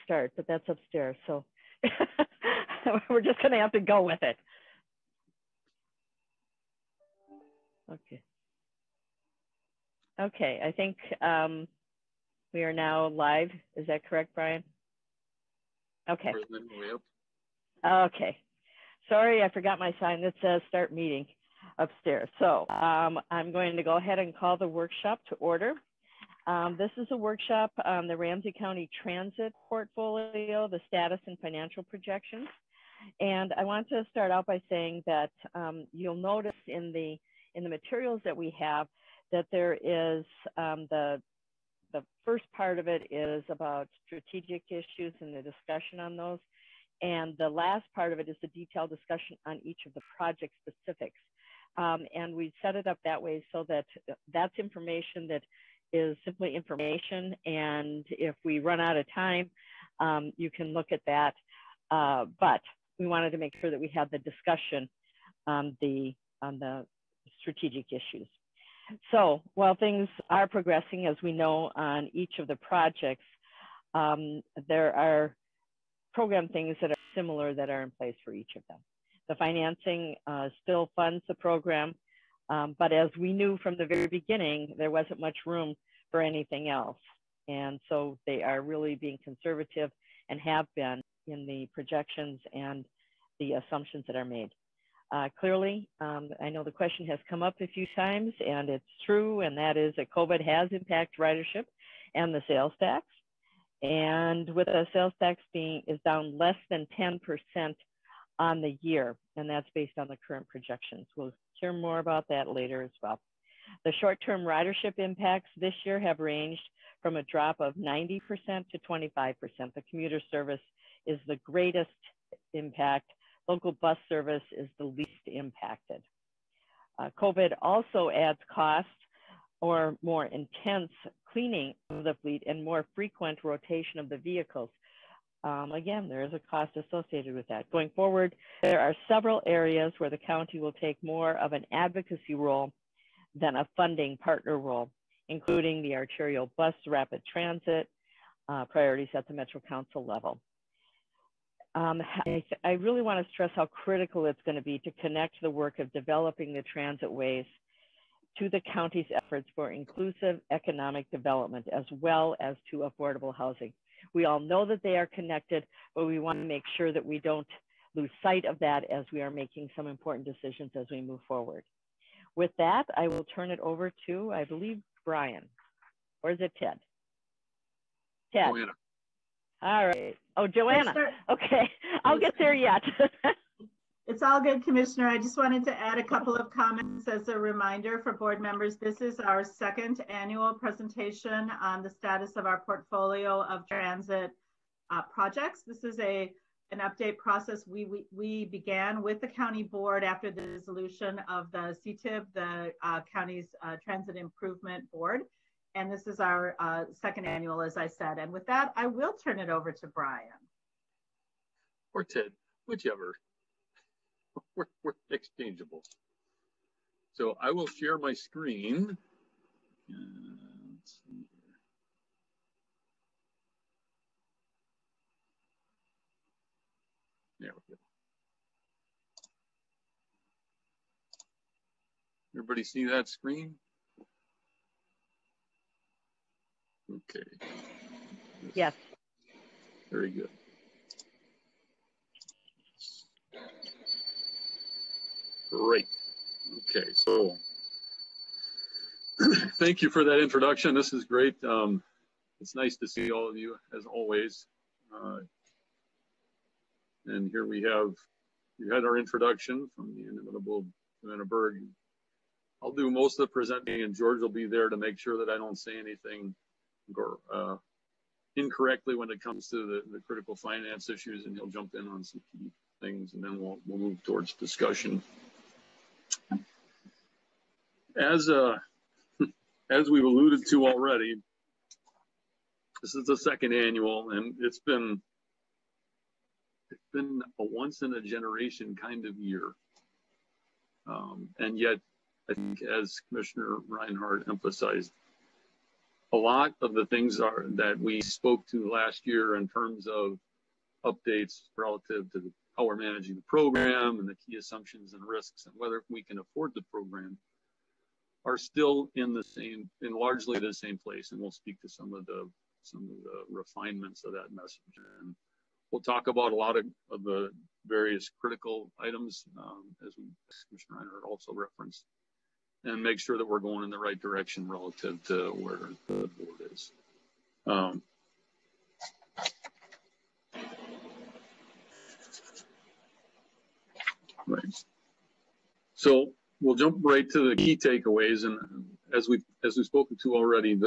start, but that's upstairs. So we're just going to have to go with it. Okay. Okay, I think we are now live. Is that correct, Brian? Okay. Okay. Sorry, I forgot my sign that says start meeting upstairs. So I'm going to go ahead and call the workshop to order. This is a workshop on the Ramsey County Transit Portfolio, the status and financial projections. And I want to start out by saying that you'll notice in the materials that we have that there is the first part of it is about strategic issues and the discussion on those. And the last part of it is the detailed discussion on each of the project specifics. And we set it up that way so that that's information that is simply information. And if we run out of time, you can look at that. But we wanted to make sure that we had the discussion on the strategic issues. So while things are progressing, as we know, on each of the projects, there are program things that are similar that are in place for each of them. The financing still funds the program, but as we knew from the very beginning, there wasn't much room for anything else. And so they are really being conservative and have been in the projections and the assumptions that are made. Clearly, I know the question has come up a few times, and it's true, and that is that COVID has impacted ridership and the sales tax. And with the sales tax is down less than 10% on the year, and that's based on the current projections. We'll hear more about that later as well. The short-term ridership impacts this year have ranged from a drop of 90% to 25%. The commuter service is the greatest impact. Local bus service is the least impacted. COVID also adds cost or more intense cleaning of the fleet and more frequent rotation of the vehicles. Again, there is a cost associated with that. Going forward, there are several areas where the county will take more of an advocacy role than a funding partner role, including the arterial bus rapid transit, priorities at the Metro Council level. I really want to stress how critical it's going to be to connect the work of developing the transit ways to the county's efforts for inclusive economic development, as well as to affordable housing. We all know that they are connected, but we want to make sure that we don't lose sight of that as we are making some important decisions as we move forward. With that, I will turn it over to, I believe, Brian, or is it Ted? Ted. Joanna. All right. Oh, Joanna. Okay. I'll get there yet. It's all good, Commissioner. I just wanted to add a couple of comments as a reminder for board members. This is our second annual presentation on the status of our portfolio of transit projects. This is an update process we began with the county board after the dissolution of the CTIB, the county's transit improvement board. And this is our second annual, as I said. And with that, I will turn it over to Brian. Or Ted, whichever. We're exchangeable. So I will share my screen. Let's see here. There we go. Everybody see that screen? Okay. Yes. Very good. Great. Okay, so thank you for that introduction. This is great. It's nice to see all of you, as always. And here we had our introduction from the inimitable Joanna Berg. I'll do most of the presenting, and George will be there to make sure that I don't say anything incorrectly when it comes to the critical finance issues, and he'll jump in on some key things, and then we'll move towards discussion. As we've alluded to already, this is the second annual, and it's been a once in a generation kind of year. And yet, I think as Commissioner Reinhardt emphasized, a lot of the things that we spoke to last year in terms of updates relative to how we're managing the program and the key assumptions and risks and whether we can afford the program are still in largely the same place. And we'll speak to some of the refinements of that message. And we'll talk about a lot of the various critical items, as Commissioner Reinhardt also referenced, and make sure that we're going in the right direction relative to where the board is. Right. So we'll jump right to the key takeaways, and as we've spoken to already,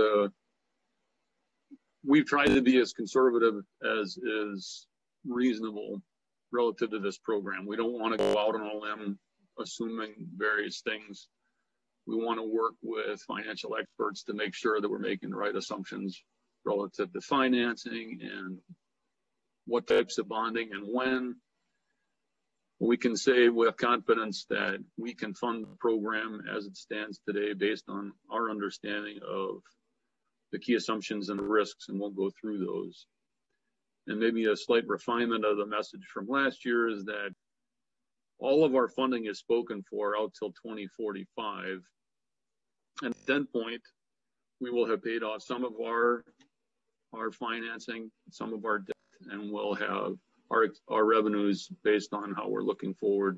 we've tried to be as conservative as is reasonable relative to this program. We don't want to go out on a limb assuming various things. We want to work with financial experts to make sure that we're making the right assumptions relative to financing and what types of bonding and when. We can say with confidence that we can fund the program as it stands today based on our understanding of the key assumptions and risks, and we'll go through those. And maybe a slight refinement of the message from last year is that all of our funding is spoken for out till 2045. And at that point, we will have paid off some of our financing, some of our debt, and we'll have our revenues based on how we're looking forward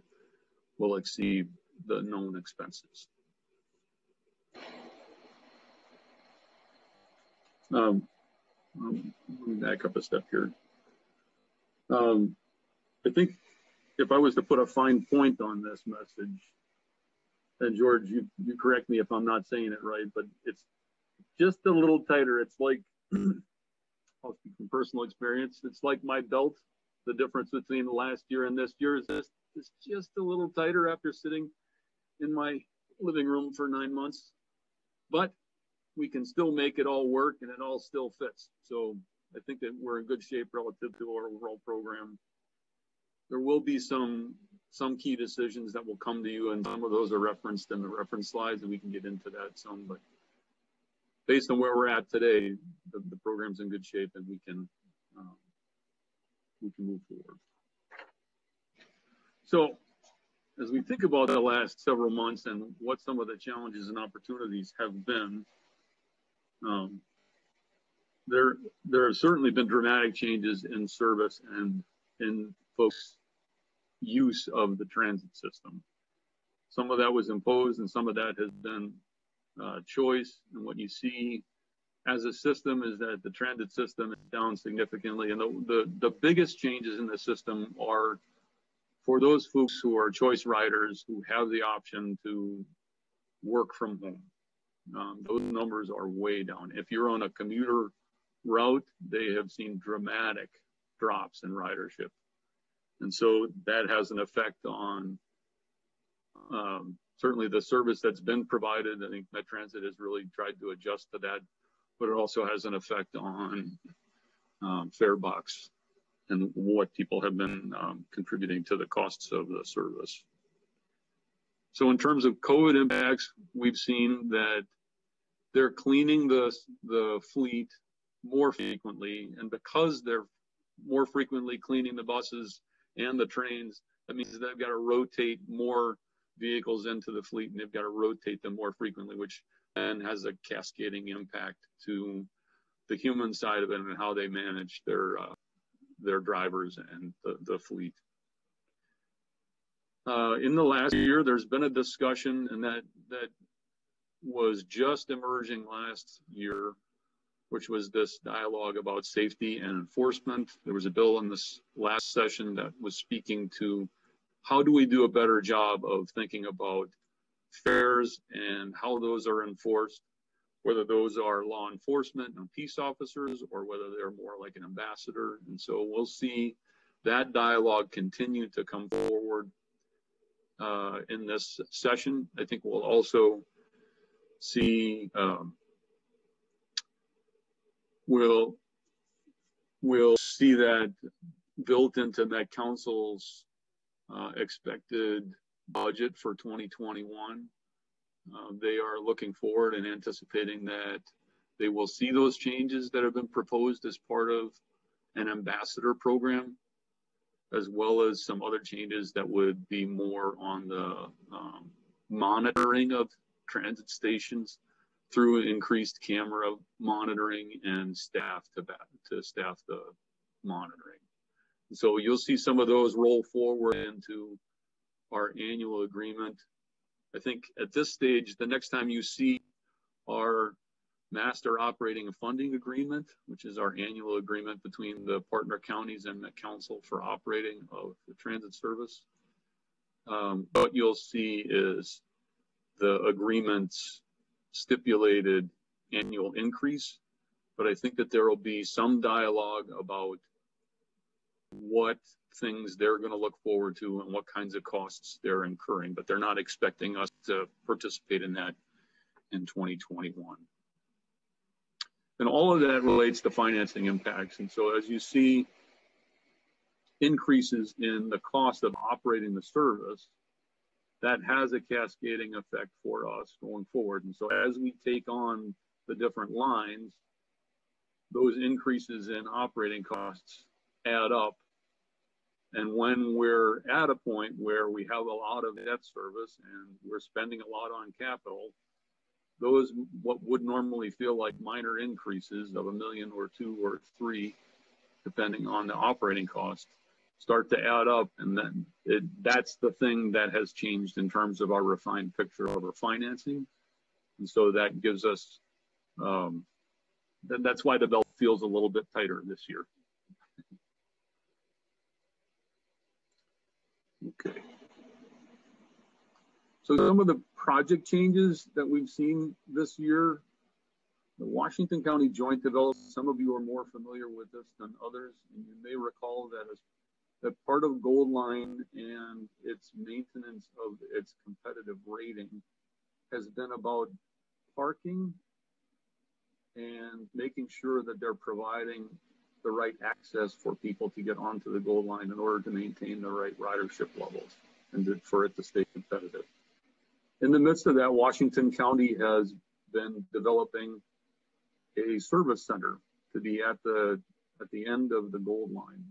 will exceed the known expenses. Let me back up a step here. I think if I was to put a fine point on this message, and George, you correct me if I'm not saying it right, but it's just a little tighter. It's like, I'll speak from personal experience, it's like my belt. The difference between the last year and this year is it's just a little tighter after sitting in my living room for 9 months, but we can still make it all work and it all still fits. So I think that we're in good shape relative to our overall program. There will be some key decisions that will come to you, and some of those are referenced in the reference slides, and we can get into that some, but based on where we're at today, the program's in good shape and we can move forward. So as we think about the last several months and what some of the challenges and opportunities have been, there have certainly been dramatic changes in service and in folks' use of the transit system. Some of that was imposed and some of that has been choice. And what you see as a system is that the transit system is down significantly. And the biggest changes in the system are for those folks who are choice riders who have the option to work from home. Those numbers are way down. If you're on a commuter route, they have seen dramatic drops in ridership. And so that has an effect on certainly the service that's been provided. I think Met Transit has really tried to adjust to that, but it also has an effect on fare box and what people have been contributing to the costs of the service. So in terms of COVID impacts, we've seen that they're cleaning the fleet more frequently, and because they're more frequently cleaning the buses and the trains, that means they've got to rotate more vehicles into the fleet, and they've got to rotate them more frequently, which then has a cascading impact to the human side of it and how they manage their drivers and the fleet. In the last year, there's been a discussion, and that was just emerging last year, which was this dialogue about safety and enforcement. There was a bill in this last session that was speaking to how do we do a better job of thinking about fares and how those are enforced, whether those are law enforcement and peace officers or whether they're more like an ambassador. And so we'll see that dialogue continue to come forward in this session. I think we'll also see we'll see that built into Met Council's expected budget for 2021. They are looking forward and anticipating that They will see those changes that have been proposed as part of an ambassador program, as well as some other changes that would be more on the monitoring of transit stations through increased camera monitoring and staff to staff the monitoring. So you'll see some of those roll forward into our annual agreement. I think at this stage, the next time you see our master operating and funding agreement, which is our annual agreement between the partner counties and the council for operating of the transit service, what you'll see is the agreement's stipulated annual increase. But I think that there will be some dialogue about what things they're going to look forward to and what kinds of costs they're incurring, but they're not expecting us to participate in that in 2021. And all of that relates to financing impacts. And so as you see increases in the cost of operating the service, that has a cascading effect for us going forward. And so as we take on the different lines, those increases in operating costs add up. And when we're at a point where we have a lot of debt service and we're spending a lot on capital, those what would normally feel like minor increases of $1 million or $2 or $3, depending on the operating cost, start to add up. And then that's the thing that has changed in terms of our refined picture of our financing. And so that gives us, that's why the belt feels a little bit tighter this year. Okay. So some of the project changes that we've seen this year, the Washington County Joint Development, some of you are more familiar with this than others, and you may recall that as that part of Gold Line and its maintenance of its competitive rating has been about parking and making sure that they're providing the right access for people to get onto the Gold Line in order to maintain the right ridership levels and for it to stay competitive. In the midst of that, Washington County has been developing a service center to be at the end of the Gold Line.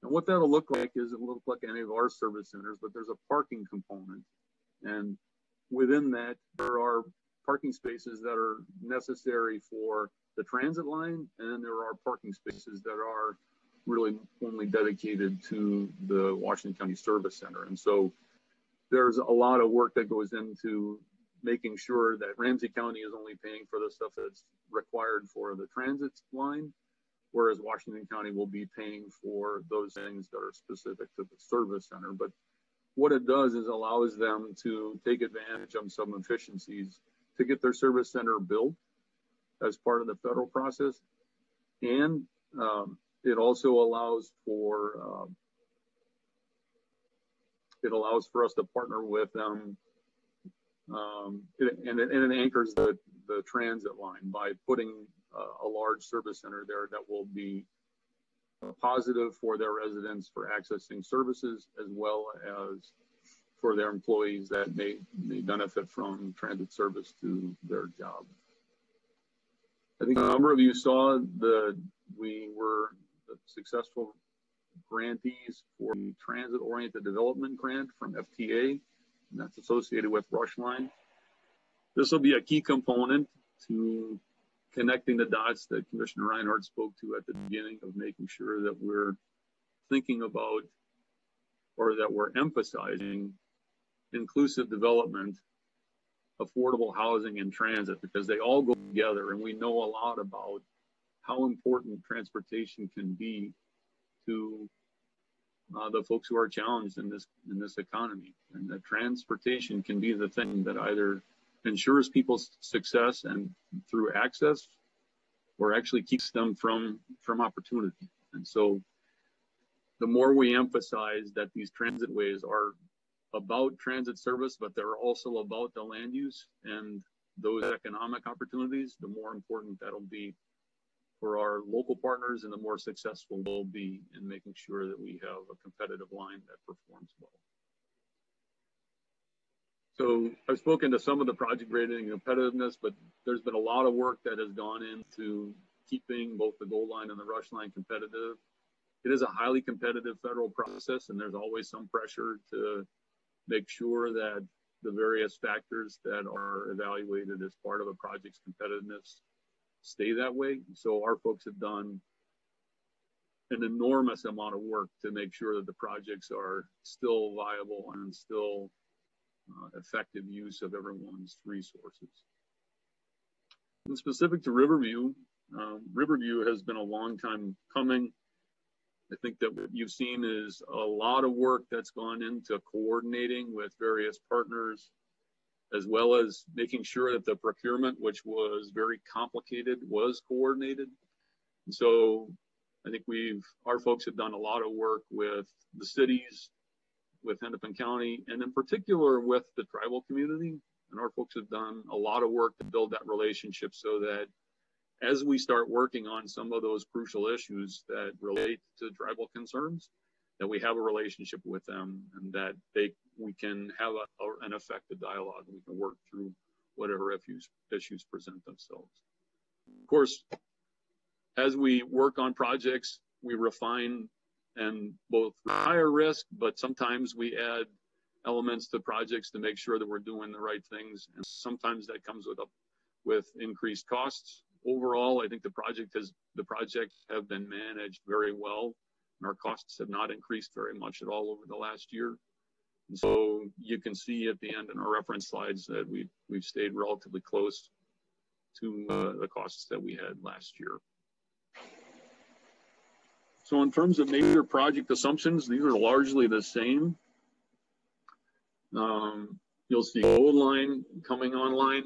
And what that'll look like is it will look like any of our service centers, but there's a parking component. And within that, there are parking spaces that are necessary for the transit line, and then there are parking spaces that are really only dedicated to the Washington County Service Center. And so there's a lot of work that goes into making sure that Ramsey County is only paying for the stuff that's required for the transit line, whereas Washington County will be paying for those things that are specific to the service center. But what it does is allows them to take advantage of some efficiencies to get their service center built as part of the federal process. And it also allows for us to partner with them, and it anchors the transit line by putting a large service center there that will be positive for their residents for accessing services, as well as for their employees that may benefit from transit service to their job. I think a number of you saw we were the successful grantees for the Transit-Oriented Development Grant from FTA, and that's associated with Rush Line. This will be a key component to connecting the dots that Commissioner Reinhardt spoke to at the beginning of making sure that we're thinking about, or that we're emphasizing, inclusive development, affordable housing, and transit, because they all go together. And we know a lot about how important transportation can be to the folks who are challenged in this economy. And that transportation can be the thing that either ensures people's success and through access, or actually keeps them from opportunity. And so the more we emphasize that these transit ways are about transit service, but they're also about the land use and those economic opportunities, the more important that'll be for our local partners, and the more successful we'll be in making sure that we have a competitive line that performs well. So I've spoken to some of the project rating and competitiveness, but there's been a lot of work that has gone into keeping both the goal line and the rush line competitive. It is a highly competitive federal process, and there's always some pressure to make sure that the various factors that are evaluated as part of a project's competitiveness stay that way. So our folks have done an enormous amount of work to make sure that the projects are still viable and still effective use of everyone's resources. And specific to Riverview, Riverview has been a long time coming. I think that what you've seen is a lot of work that's gone into coordinating with various partners, as well as making sure that the procurement, which was very complicated, was coordinated. And so I think our folks have done a lot of work with the cities, with Hennepin County, and in particular with the tribal community. And our folks have done a lot of work to build that relationship so that as we start working on some of those crucial issues that relate to tribal concerns, that we have a relationship with them and that we can have an effective dialogue and we can work through whatever issues present themselves. Of course, as we work on projects, we refine and both higher risk, but sometimes we add elements to projects to make sure that we're doing the right things. And sometimes that comes with increased costs. Overall, I think the projects have been managed very well, and our costs have not increased very much at all over the last year. And so you can see at the end in our reference slides that we've stayed relatively close to the costs that we had last year. So in terms of major project assumptions, these are largely the same. You'll see Gold Line coming online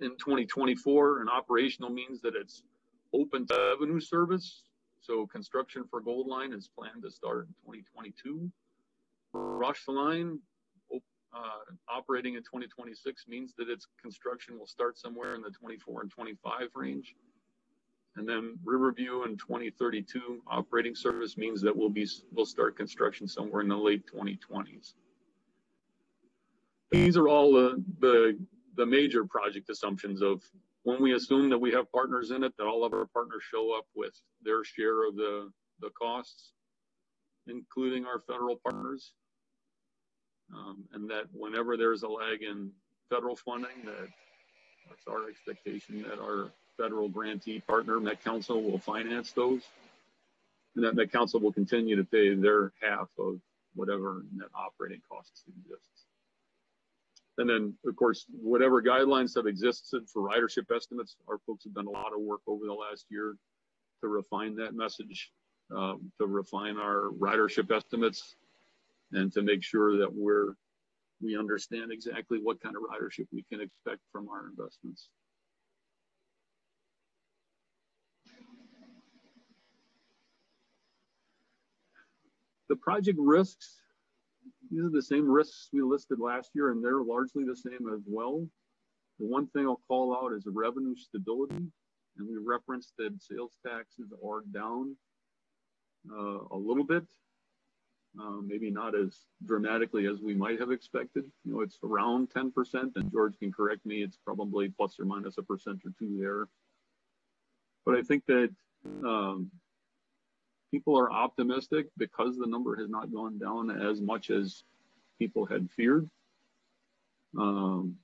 in 2024, and operational means that it's open to revenue service. So construction for Gold Line is planned to start in 2022. Rush Line operating in 2026 means that its construction will start somewhere in the 24 and 25 range. And then Riverview in 2032 operating service means that we'll start construction somewhere in the late 2020s. These are all the major project assumptions of when we assume that we have partners in it, that all of our partners show up with their share of the costs, including our federal partners, and that whenever there's a lag in federal funding, that's our expectation that our federal grantee partner, Met Council, will finance those, and that Met Council will continue to pay their half of whatever net operating costs exists. And then, of course, whatever guidelines have existed for ridership estimates, our folks have done a lot of work over the last year to refine that message, to refine our ridership estimates, and to make sure that we understand exactly what kind of ridership we can expect from our investments. The project risks, these are the same risks we listed last year, and they're largely the same as well. The one thing I'll call out is revenue stability, and we referenced that sales taxes are down a little bit, maybe not as dramatically as we might have expected. You know, it's around 10%, and George can correct me, it's probably plus or minus 1% or 2% there. But I think that people are optimistic because the number has not gone down as much as people had feared. And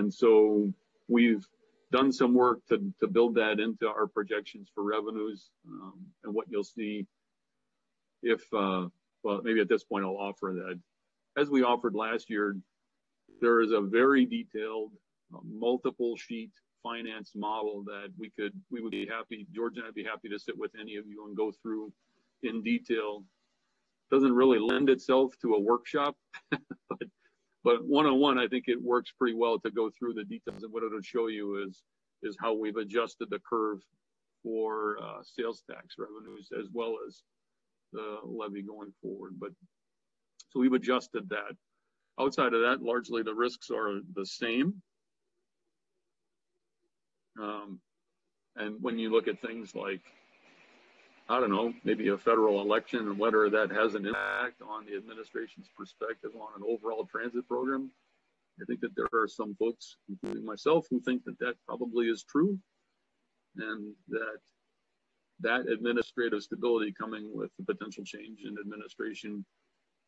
so we've done some work to build that into our projections for revenues. And what you'll see well, maybe at this point I'll offer that. As we offered last year, there is a very detailed multiple sheet finance model that we would be happy, George and I'd be happy to sit with any of you and go through in detail. Doesn't really lend itself to a workshop, but one-on-one, I think it works pretty well to go through the details. And what it'll show you is how we've adjusted the curve for sales tax revenues as well as the levy going forward. But so we've adjusted that. Outside of that, largely the risks are the same. And when you look at things like, I don't know, maybe a federal election and whether that has an impact on the administration's perspective on an overall transit program, I think that there are some folks, including myself, who think that that probably is true, and that administrative stability coming with the potential change in administration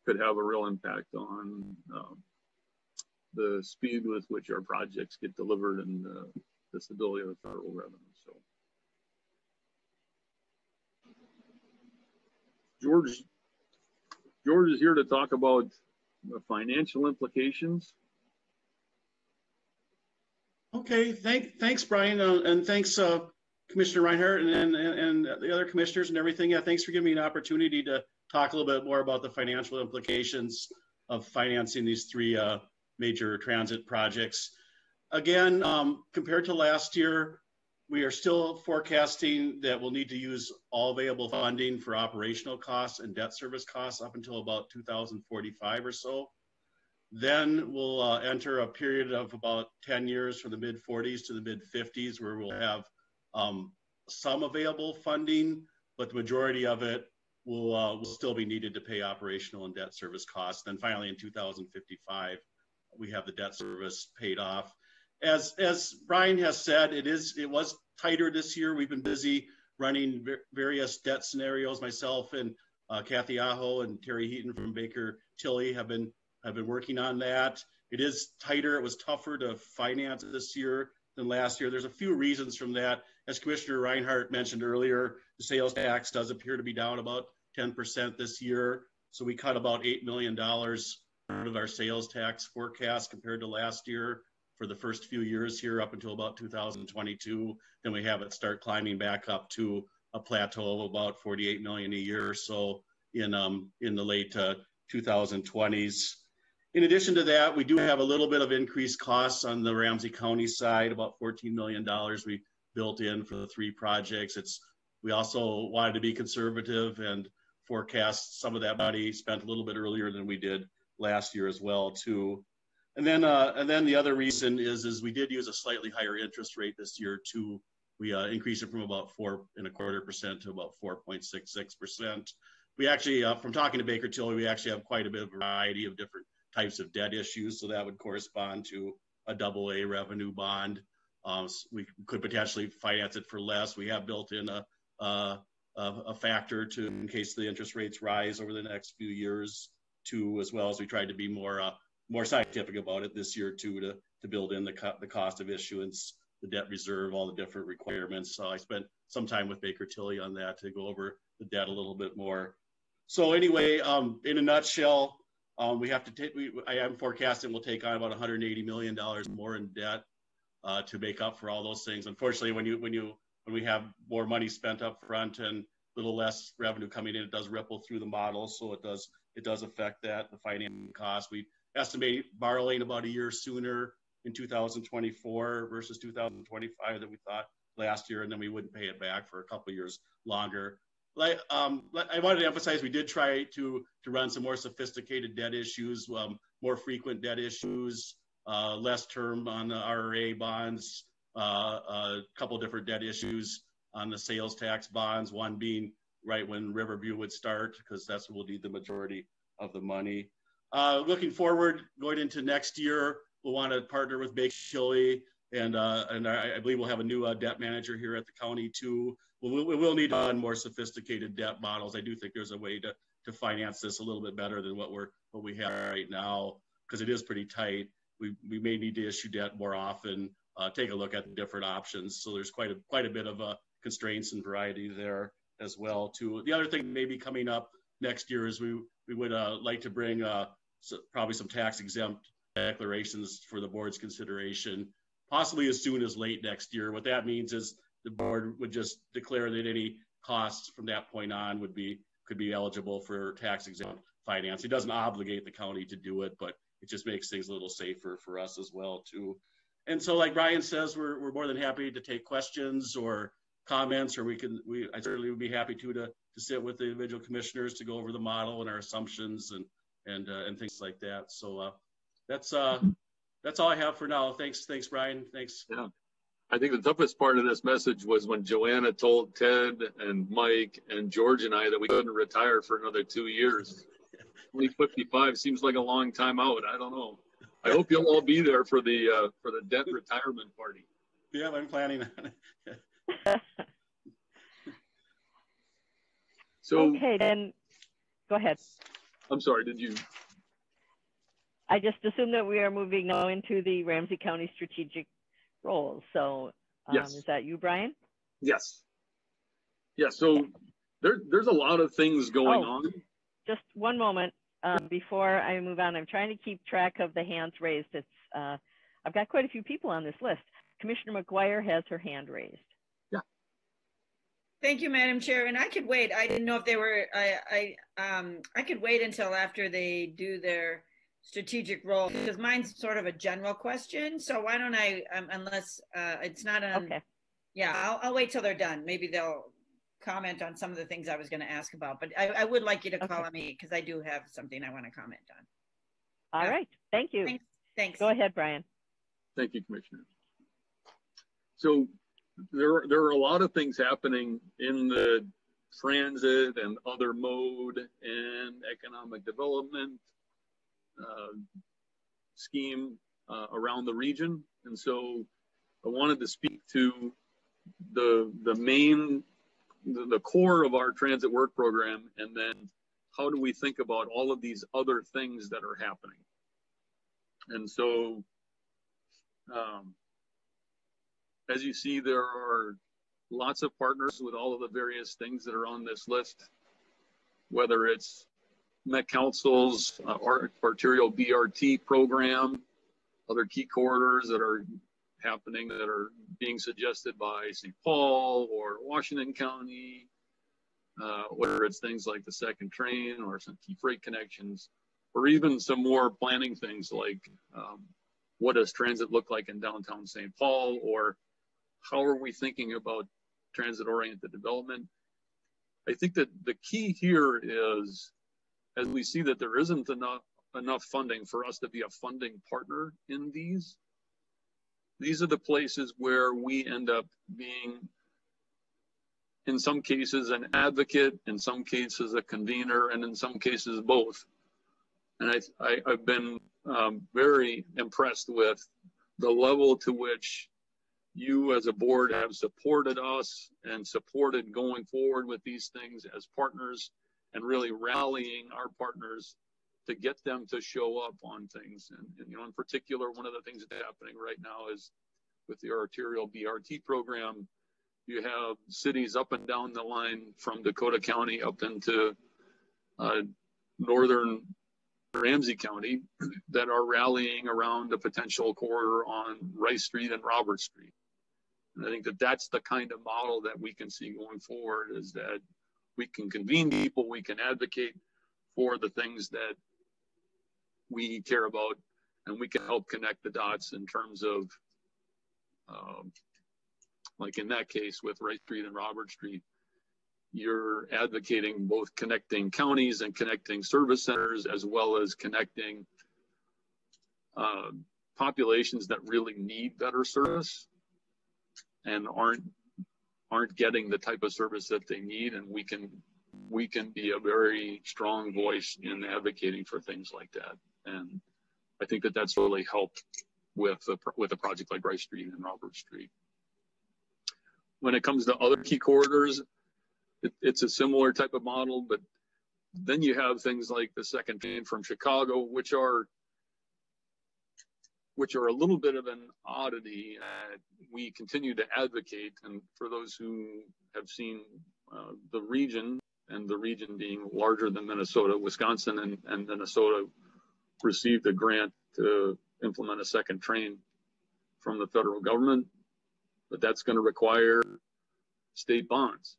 could have a real impact on the speed with which our projects get delivered and the stability of the federal revenue. So, George is here to talk about the financial implications. Okay, thanks, Brian, and thanks, Commissioner Reinhardt and the other commissioners and everything. Yeah, thanks for giving me an opportunity to talk a little bit more about the financial implications of financing these three major transit projects. Again, compared to last year, we are still forecasting that we'll need to use all available funding for operational costs and debt service costs up until about 2045 or so. Then we'll enter a period of about 10 years from the mid 40s to the mid 50s where we'll have some available funding, but the majority of it will still be needed to pay operational and debt service costs. Then finally in 2055, we have the debt service paid off. As Brian has said, it was tighter this year. We've been busy running various debt scenarios. Myself and Kathy Aho and Terry Heaton from Baker Tilly have been working on that. It is tighter. It was tougher to finance this year than last year. There's a few reasons from that. As Commissioner Reinhardt mentioned earlier, the sales tax does appear to be down about 10% this year. So we cut about $8 million out of our sales tax forecast compared to last year for the first few years here up until about 2022. Then we have it start climbing back up to a plateau of about 48 million a year or so in the late 2020s. In addition to that, we do have a little bit of increased costs on the Ramsey County side, about $14 million we built in for the three projects. We also wanted to be conservative and forecast some of that money spent a little bit earlier than we did last year as well too. And then the other reason is we did use a slightly higher interest rate this year too. We increased it from about 4.25% to about 4.66%. We actually, from talking to Baker Tilly, we actually have quite a bit of variety of different types of debt issues. So that would correspond to a AA revenue bond. We could potentially finance it for less. We have built in a factor to in case the interest rates rise over the next few years too, as well as we tried to be more scientific about it this year too, to build in the cost of issuance, the debt reserve, all the different requirements. So I spent some time with Baker Tilly on that to go over the debt a little bit more. So anyway, in a nutshell, I am forecasting we'll take on about $180 million more in debt to make up for all those things. Unfortunately, when we have more money spent up front and a little less revenue coming in, it does ripple through the model. So it does affect the financing cost. We estimate borrowing about a year sooner in 2024 versus 2025 that we thought last year, and then we wouldn't pay it back for a couple of years longer. I wanted to emphasize we did try to run some more sophisticated debt issues, more frequent debt issues, less term on the RRA bonds, a couple of different debt issues on the sales tax bonds, one being right when Riverview would start, because that's when we'll need the majority of the money. Looking forward, going into next year, we'll want to partner with Baker Tilly, and I believe we'll have a new debt manager here at the county too. We will need to run more sophisticated debt models. I do think there's a way to finance this a little bit better than what we have right now, because it is pretty tight. We may need to issue debt more often, take a look at the different options. So there's quite a bit of constraints and variety there as well too. The other thing maybe coming up next year is we would like to bring probably some tax exempt declarations for the board's consideration, possibly as soon as late next year. What that means is the board would just declare that any costs from that point on could be eligible for tax exempt finance. It doesn't obligate the county to do it, but it just makes things a little safer for us as well too. And so, like Brian says, we're more than happy to take questions or comments, or I certainly would be happy to sit with the individual commissioners to go over the model and our assumptions and things like that. So that's all I have for now. Thanks, Brian. Thanks. Yeah. I think the toughest part of this message was when Joanna told Ted and Mike and George and I that we couldn't retire for another 2 years. Only 55 seems like a long time out. I don't know. I hope you'll all be there for the debt retirement party. Yeah, I'm planning on it. So, okay, then go ahead. I'm sorry, did you? I just assume that we are moving now into the Ramsey County strategic roles. So Yes. Is that you, Brian? Yes. Yeah, so there's a lot of things going on. Just one moment before I move on. I'm trying to keep track of the hands raised. It's I've got quite a few people on this list. Commissioner McGuire has her hand raised. Yeah. Thank you, Madam Chair. And I could wait. I didn't know if they were. I could wait until after they do their strategic role, because mine's sort of a general question. So why don't I, unless it's not on. Okay. Yeah, I'll wait till they're done. Maybe they'll comment on some of the things I was going to ask about, but I would like you to call on me because I do have something I want to comment on. All right. Thank you. Thanks. Go ahead, Brian. Thank you, Commissioner. So there are a lot of things happening in the transit and other mode and economic development scheme around the region. And so I wanted to speak to the core of our transit work program, and then how do we think about all of these other things that are happening. And so as you see, there are lots of partners with all of the various things that are on this list, whether it's Met Council's arterial BRT program, other key corridors that are happening that are being suggested by St. Paul or Washington County, whether it's things like the second train or some key freight connections, or even some more planning things like what does transit look like in downtown St. Paul, or how are we thinking about transit-oriented development. I think that the key here is, as we see that there isn't enough funding for us to be a funding partner in these are the places where we end up being, in some cases, an advocate, in some cases, a convener, and in some cases, both. And I've been very impressed with the level to which you as a board have supported us and supported going forward with these things as partners, and really rallying our partners to get them to show up on things. And you know, in particular, one of the things that's happening right now is with the arterial BRT program, you have cities up and down the line from Dakota County up into northern Ramsey County that are rallying around a potential corridor on Rice Street and Robert Street. And I think that that's the kind of model that we can see going forward, is that we can convene people, we can advocate for the things that we care about, and we can help connect the dots in terms of, like in that case with Rice Street and Robert Street, you're advocating both connecting counties and connecting service centers, as well as connecting populations that really need better service and aren't getting the type of service that they need. And we can be a very strong voice in advocating for things like that. And I think that that's really helped with a project like Rice Street and Robert Street. When it comes to other key corridors, it's a similar type of model, but then you have things like the second train from Chicago, which are a little bit of an oddity. We continue to advocate, and for those who have seen the region, and the region being larger than Minnesota, Wisconsin and Minnesota received a grant to implement a second train from the federal government, but that's going to require state bonds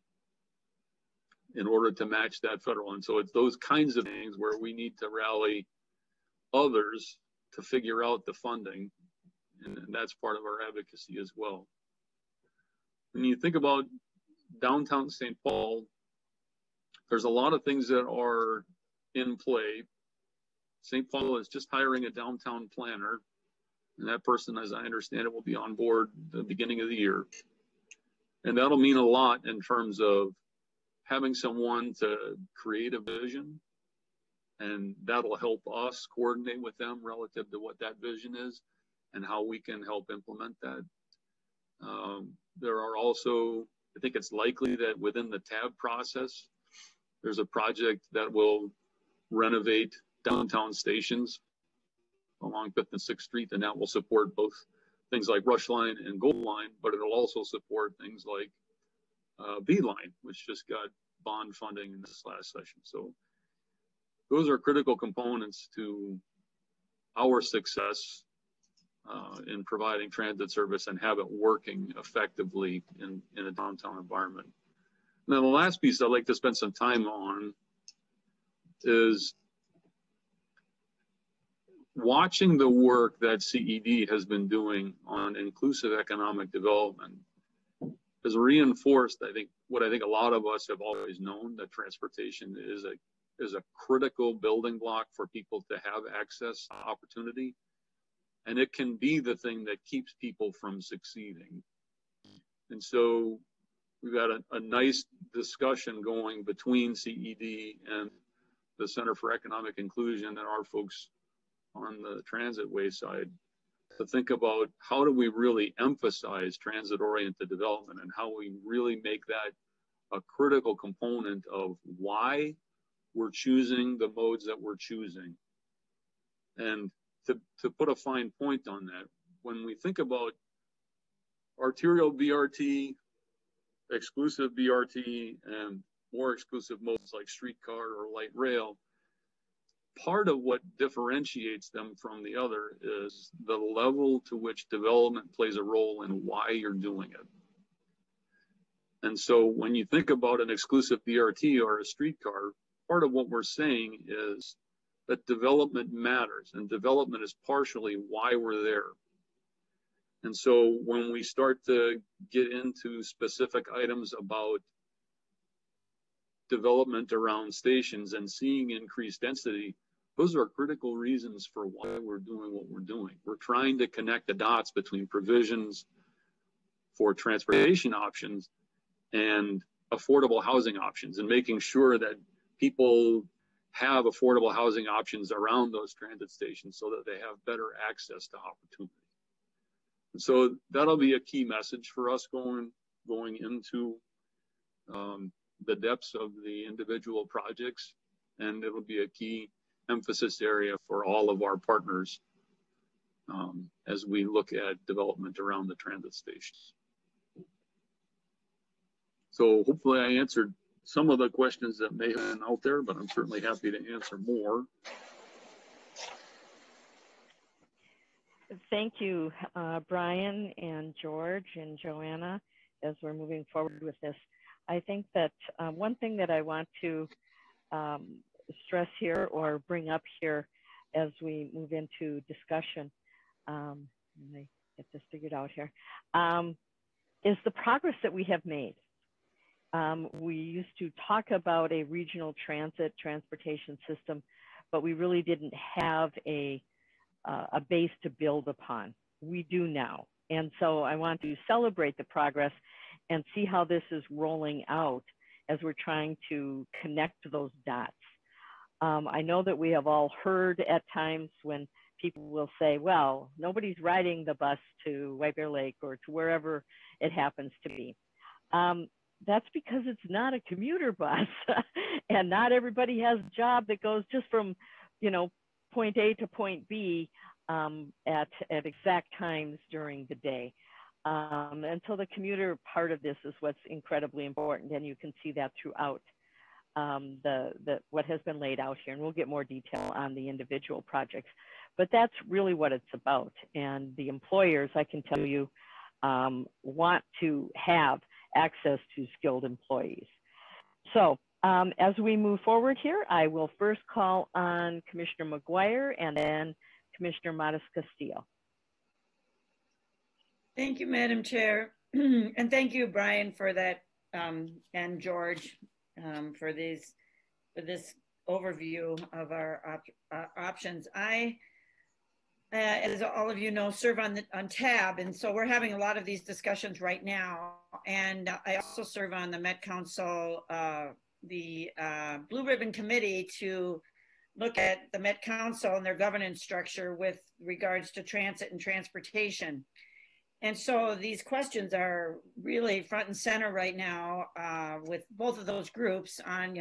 in order to match that federal. And so it's those kinds of things where we need to rally others to figure out the funding, and that's part of our advocacy as well. When you think about downtown St. Paul, there's a lot of things that are in play. St. Paul is just hiring a downtown planner, and that person, as I understand it, will be on board the beginning of the year. And that'll mean a lot in terms of having someone to create a vision And that'll help us coordinate with them relative to what that vision is and how we can help implement that. There are also, I think it's likely that within the TAB process, there's a project that will renovate downtown stations along 5th and 6th Street, and that will support both things like Rush Line and Gold Line, but it'll also support things like B Line, which just got bond funding in this last session. So those are critical components to our success in providing transit service and have it working effectively in a downtown environment. And then the last piece I'd like to spend some time on is watching the work that CED has been doing on inclusive economic development has reinforced, I think, what I think a lot of us have always known, that transportation is a critical building block for people to have access to opportunity. And it can be the thing that keeps people from succeeding. And so we've got a nice discussion going between CED and the Center for Economic Inclusion and our folks on the transit way side to think about how do we really emphasize transit-oriented development and how we really make that a critical component of why we're choosing the modes that we're choosing. And to put a fine point on that, when we think about arterial BRT, exclusive BRT, and more exclusive modes like streetcar or light rail, part of what differentiates them from the other is the level to which development plays a role in why you're doing it. And so when you think about an exclusive BRT or a streetcar, part of what we're saying is that development matters, and development is partially why we're there. And so when we start to get into specific items about development around stations and seeing increased density, those are critical reasons for why we're doing what we're doing. We're trying to connect the dots between provisions for transportation options and affordable housing options, and making sure that people have affordable housing options around those transit stations so that they have better access to opportunity. And so that'll be a key message for us going into the depths of the individual projects, and it'll be a key emphasis area for all of our partners as we look at development around the transit stations. So hopefully I answered some of the questions that may have been out there, but I'm certainly happy to answer more. Thank you, Brian and George and Joanna, as we're moving forward with this. I think that one thing that I want to stress here or bring up here as we move into discussion, let me get this figured out here, is the progress that we have made. We used to talk about a regional transportation system, but we really didn't have a base to build upon. We do now. And so I want to celebrate the progress and see how this is rolling out as we're trying to connect those dots. I know that we have all heard at times when people will say, well, nobody's riding the bus to White Bear Lake or to wherever it happens to be. That's because it's not a commuter bus and not everybody has a job that goes just from, you know, point A to point B at exact times during the day. And so the commuter part of this is what's incredibly important, and you can see that throughout what has been laid out here, and we'll get more detail on the individual projects. But that's really what it's about, and the employers, I can tell you, want to have access to skilled employees. So as we move forward here, I will first call on Commissioner McGuire and then Commissioner Matas-Castillo. Thank you, Madam Chair. And thank you, Brian, for that, and George, for this overview of our options. I, as all of you know, serve on TAB, and so we're having a lot of these discussions right now. And I also serve on the Met Council, the Blue Ribbon Committee to look at the Met Council and their governance structure with regards to transit and transportation. And so these questions are really front and center right now with both of those groups on,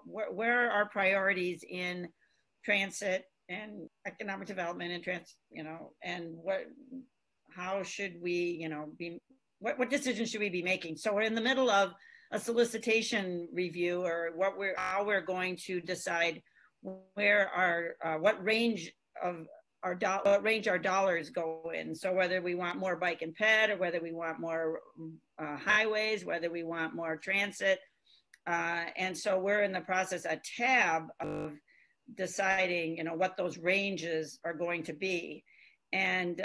where are our priorities in transit and economic development and and how should we, what decisions should we be making? So we're in the middle of a solicitation review, or how we're going to decide where what range our dollars go in. So whether we want more bike and ped, or whether we want more highways, whether we want more transit. And so we're in the process, a tab of deciding, what those ranges are going to be. And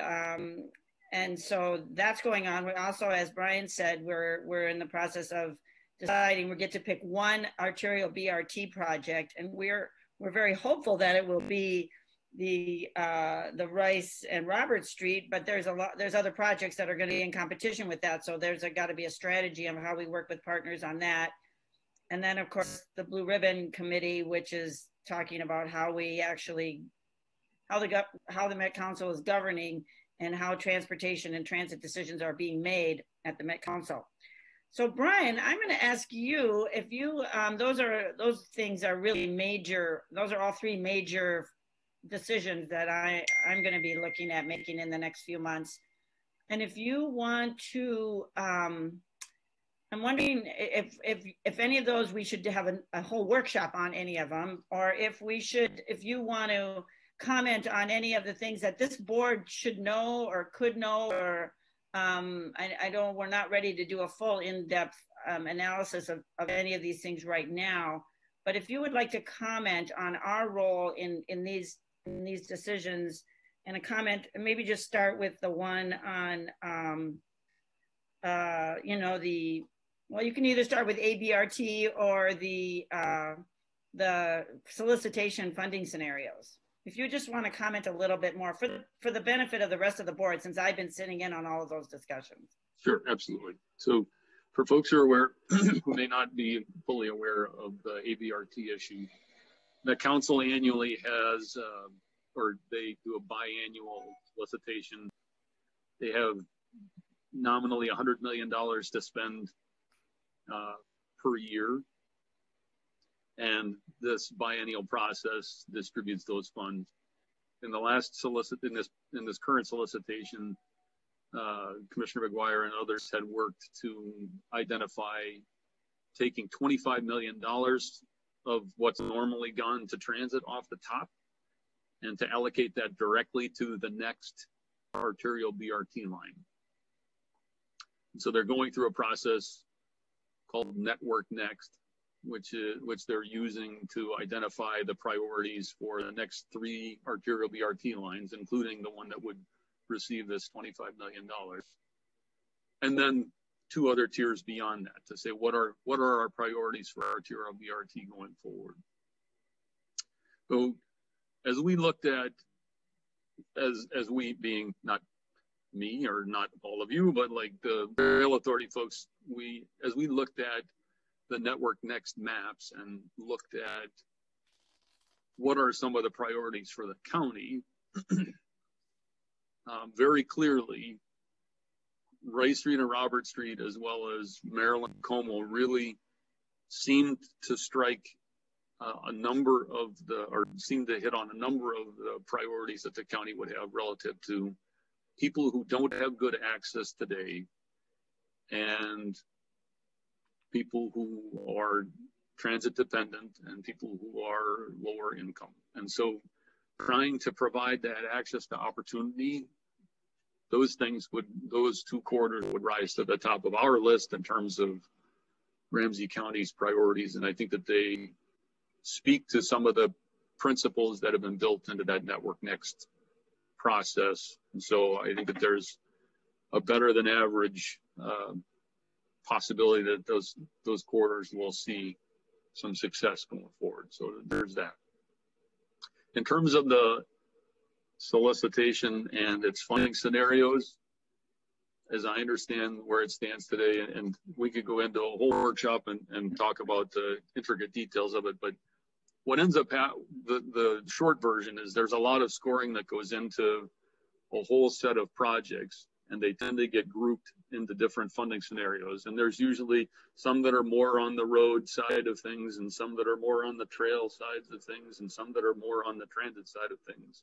so that's going on. We also, as Brian said, we're in the process of deciding. We get to pick one arterial BRT project, and we're very hopeful that it will be the Rice and Robert Street, but there's other projects that are going to be in competition with that. So there's got to be a strategy on how we work with partners on that. And then of course the Blue Ribbon Committee, which is talking about how the Met Council is governing and how transportation and transit decisions are being made at the Met Council. So Brian, I'm going to ask you if you, those things are really major. Those are all three major decisions that I'm going to be looking at making in the next few months. And if you want to, I'm wondering if any of those we should have a whole workshop on any of them, or if you want to comment on any of the things that this board should know or could know, or we're not ready to do a full in-depth analysis of any of these things right now. But if you would like to comment on our role in these decisions, and a comment, maybe just start with the one on, you can either start with ABRT or the solicitation funding scenarios. If you just want to comment a little bit more for the benefit of the rest of the board, since I've been sitting in on all of those discussions. Sure, absolutely. So for folks who are aware, who may not be fully aware of the ABRT issue, the council annually has, or they do a biannual solicitation. They have nominally $100 million to spend per year. And this biennial process distributes those funds. In the last in this current solicitation, Commissioner McGuire and others had worked to identify taking $25 million of what's normally gone to transit off the top, and to allocate that directly to the next arterial BRT line. And so they're going through a process called Network Next, which they're using to identify the priorities for the next 3 arterial BRT lines, including the one that would receive this $25 million. And then 2 other tiers beyond that to say, what are our priorities for arterial BRT going forward? So as we looked at, as we being not me or not all of you, but like the rail authority folks, as we looked at the Network Next maps and looked at what are some of the priorities for the county, very clearly, Rice Street and Robert Street, as well as Maryland Como, really seemed to strike seemed to hit on a number of the priorities that the county would have relative to people who don't have good access today, and people who are transit dependent, and people who are lower income. And so trying to provide that access to opportunity, those 2 corridors would rise to the top of our list in terms of Ramsey County's priorities. And I think that they speak to some of the principles that have been built into that Network Next process. And so I think that there's a better than average possibility that those corridors will see some success going forward. So there's that. In terms of the solicitation and its funding scenarios, as I understand where it stands today, and we could go into a whole workshop and talk about the intricate details of it, but what ends up the short version is there's a lot of scoring that goes into a whole set of projects, and they tend to get grouped into different funding scenarios. And there's usually some that are more on the road side of things, and some that are more on the trail sides of things, and some that are more on the transit side of things,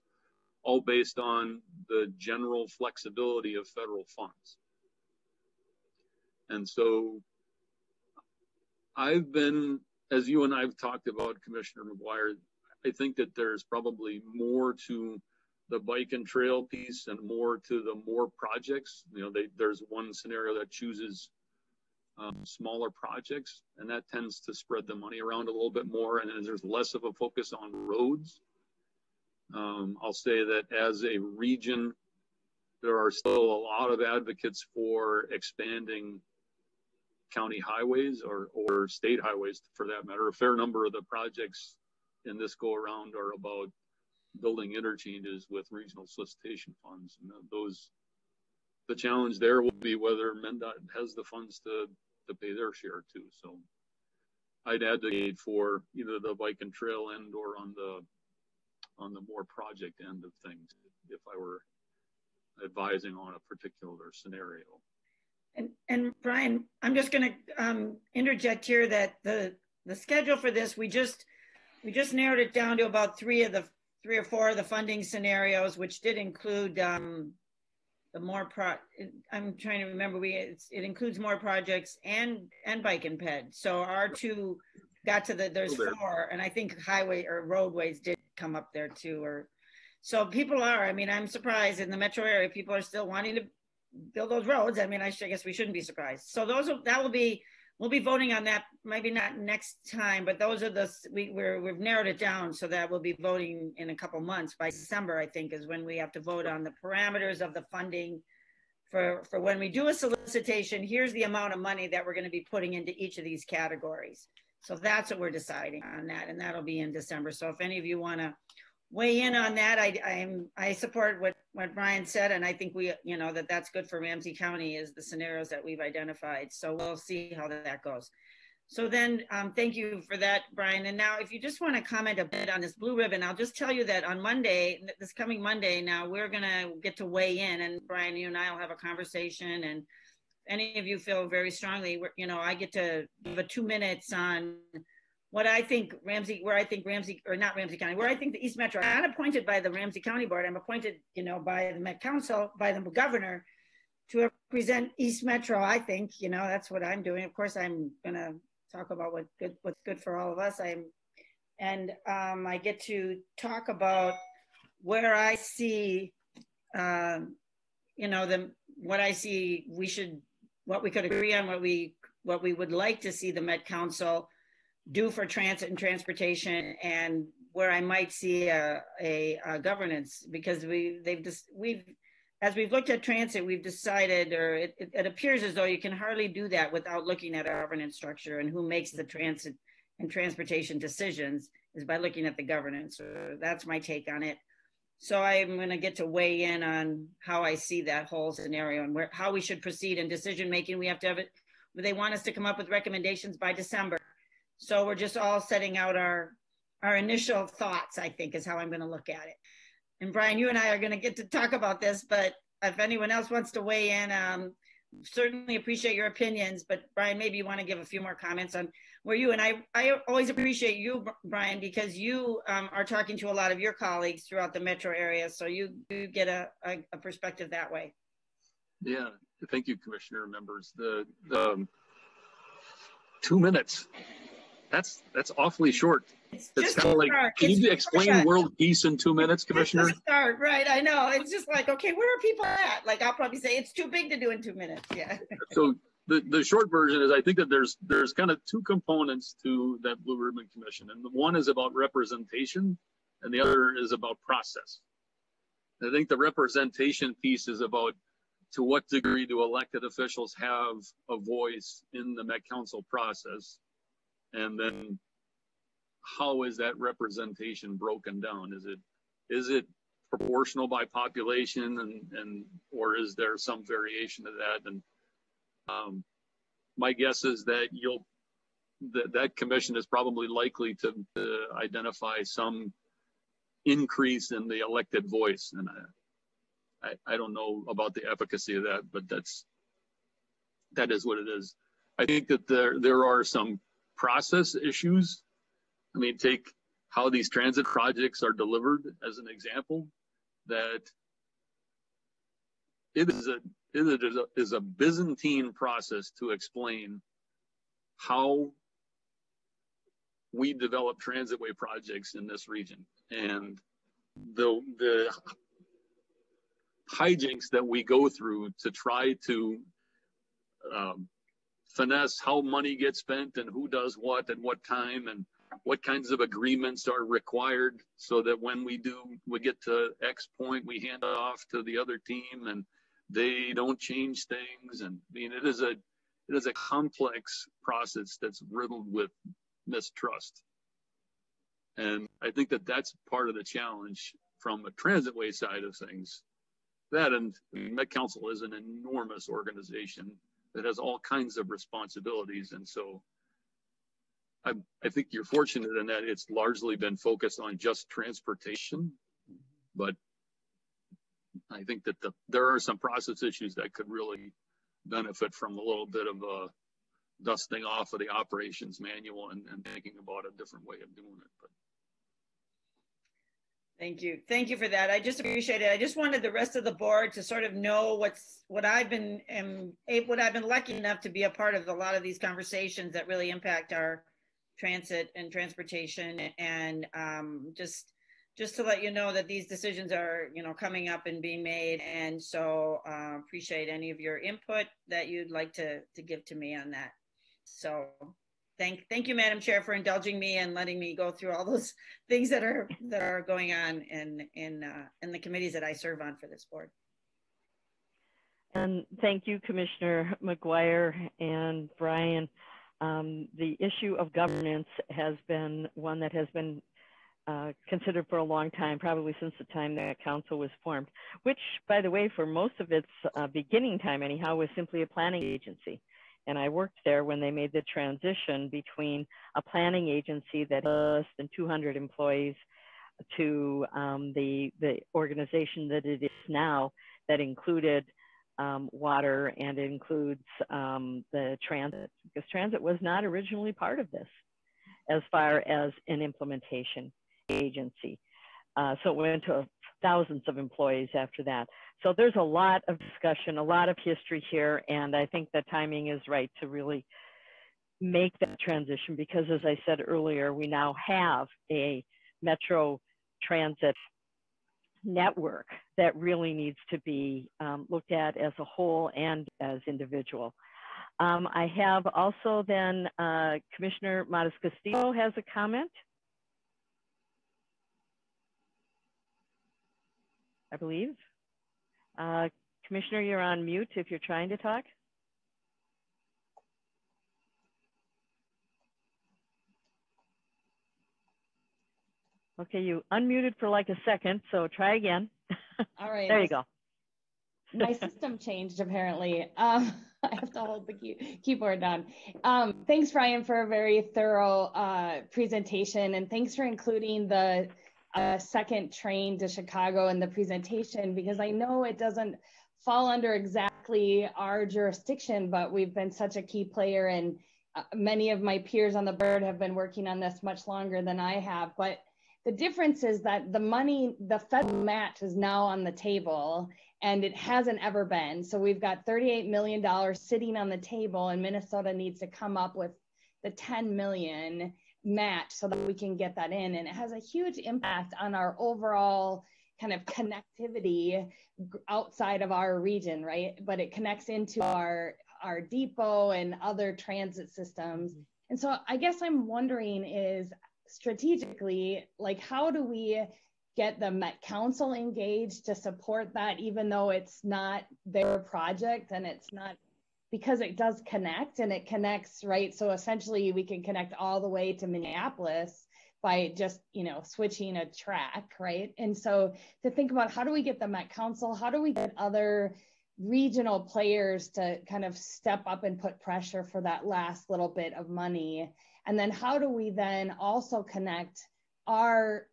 all based on the general flexibility of federal funds. And so I've been, as you and I've talked about, Commissioner McGuire, I think that there's probably more to the bike and trail piece and more to the more projects. You know, there's one scenario that chooses smaller projects, and that tends to spread the money around a little bit more, and there's less of a focus on roads. I'll say that as a region, there are still a lot of advocates for expanding county highways or state highways for that matter. A fair number of the projects in this go around are about building interchanges with regional solicitation funds. And the challenge there will be whether MnDOT has the funds to pay their share too. So I'd advocate for either the bike and trail end or on the more project end of things if I were advising on a particular scenario. And Brian, I'm just going to interject here that the schedule for this, we just narrowed it down to about three or four of the funding scenarios, which did include I'm trying to remember, it includes more projects and bike and ped. So our two got to there's four, and I think highway or roadways did come up there too. So people are, I mean, I'm surprised in the metro area, people are still wanting to build those roads. I mean, I guess we shouldn't be surprised. So we'll be voting on that, maybe not next time, but those are we've narrowed it down so that we'll be voting in a couple months. By December, I think, is when we have to vote on the parameters of the funding for when we do a solicitation. Here's the amount of money that we're going to be putting into each of these categories. So that's what we're deciding on that, and that'll be in December. So if any of you want to weigh in on that, I support what Brian said, and I think that's good for Ramsey County is the scenarios that we've identified. So we'll see how that goes. So then, thank you for that, Brian. And now, if you just want to comment a bit on this blue ribbon, I'll just tell you that on Monday, this coming Monday, now we're going to get to weigh in, and Brian, you and I will have a conversation, and any of you feel very strongly, I get to give 2 minutes on what I think where I think the East Metro, I'm not appointed by the Ramsey County Board, I'm appointed, by the Met Council, by the governor to represent East Metro. I think, that's what I'm doing. Of course, I'm gonna talk about what's good for all of us. I get to talk about where I see, what we could agree on, what we would like to see the Met Council do for transit and transportation, and where I might see a governance, because as we've looked at transit, we've decided, or it appears as though you can hardly do that without looking at our governance structure, and who makes the transit and transportation decisions is by looking at the governance. So that's my take on it. So I'm going to get to weigh in on how I see that whole scenario and how we should proceed in decision making. We have to have it. They want us to come up with recommendations by December. So we're just all setting out our initial thoughts, I think, is how I'm going to look at it. And Brian, you and I are going to get to talk about this, but if anyone else wants to weigh in, certainly appreciate your opinions. But Brian, maybe you want to give a few more comments on where you, and I always appreciate you, Brian, because you are talking to a lot of your colleagues throughout the metro area. So you get a perspective that way. Yeah, thank you, Commissioner members. The 2 minutes. That's awfully short. It's kind of like, can you explain world peace in 2 minutes, Commissioner? It's start, right? I know. It's just like, okay, where are people at? Like, I'll probably say it's too big to do in 2 minutes. Yeah. So the short version is, I think that there's kind of two components to that Blue Ribbon Commission, and the one is about representation, and the other is about process. I think the representation piece is about to what degree do elected officials have a voice in the Met Council process, and then how is that representation broken down? Is it proportional by population, and or is there some variation of that? And my guess is that that commission is probably likely to identify some increase in the elected voice. And I don't know about the efficacy of that, but that is what it is. I think that there are some process issues. I mean, take how these transit projects are delivered as an example, that it is a Byzantine process to explain how we develop transitway projects in this region. And the hijinks that we go through to try to finesse how money gets spent and who does what at what time and what kinds of agreements are required so that when we get to X point, we hand it off to the other team and they don't change things. And I mean, it is a complex process that's riddled with mistrust. And I think that that's part of the challenge from a transitway side of things. That, and Met Council is an enormous organization that has all kinds of responsibilities. And so I think you're fortunate in that it's largely been focused on just transportation, but I think that there are some process issues that could really benefit from a little bit of a dusting off of the operations manual and thinking about a different way of doing it. But Thank you for that. I just appreciate it. I just wanted the rest of the board to sort of know what I've been lucky enough to be a part of a lot of these conversations that really impact our transit and transportation, and just to let you know that these decisions are, coming up and being made. And so appreciate any of your input that you'd like to give to me on that. So thank you, Madam Chair, for indulging me and letting me go through all those things that are going on in the committees that I serve on for this board. And thank you, Commissioner McGuire and Brian. The issue of governance has been one that has been considered for a long time, probably since the time that council was formed, which, by the way, for most of its beginning time anyhow, was simply a planning agency. And I worked there when they made the transition between a planning agency that had less than 200 employees to the organization that it is now, that included water and includes the transit, because transit was not originally part of this as far as an implementation agency. So it went to thousands of employees after that. So there's a lot of discussion, a lot of history here, and I think the timing is right to really make that transition, because as I said earlier, we now have a metro transit network that really needs to be looked at as a whole and as individual. I have also then Commissioner Matas Castillo has a comment, I believe. Commissioner, you're on mute if you're trying to talk. Okay, you unmuted for like a second, so try again. All right. There you go. My system changed, apparently. I have to hold the keyboard down. Thanks, Brian, for a very thorough presentation, and thanks for including the second train to Chicago in the presentation, because I know it doesn't fall under exactly our jurisdiction, but we've been such a key player, and many of my peers on the board have been working on this much longer than I have. But the difference is that the money, the federal match, is now on the table, and it hasn't ever been. So we've got $38 million sitting on the table, and Minnesota needs to come up with the $10 million match so that we can get that in. And it has a huge impact on our overall kind of connectivity outside of our region, right? But it connects into our depot and other transit systems. And so I guess I'm wondering is, strategically, like, how do we get the Met Council engaged to support that, even though it's not their project, and it's not, because it does connect, and it connects, right? So essentially we can connect all the way to Minneapolis by just, switching a track, right? And so to think about, how do we get the Met Council, how do we get other regional players to kind of step up and put pressure for that last little bit of money? And then how do we then also connect our,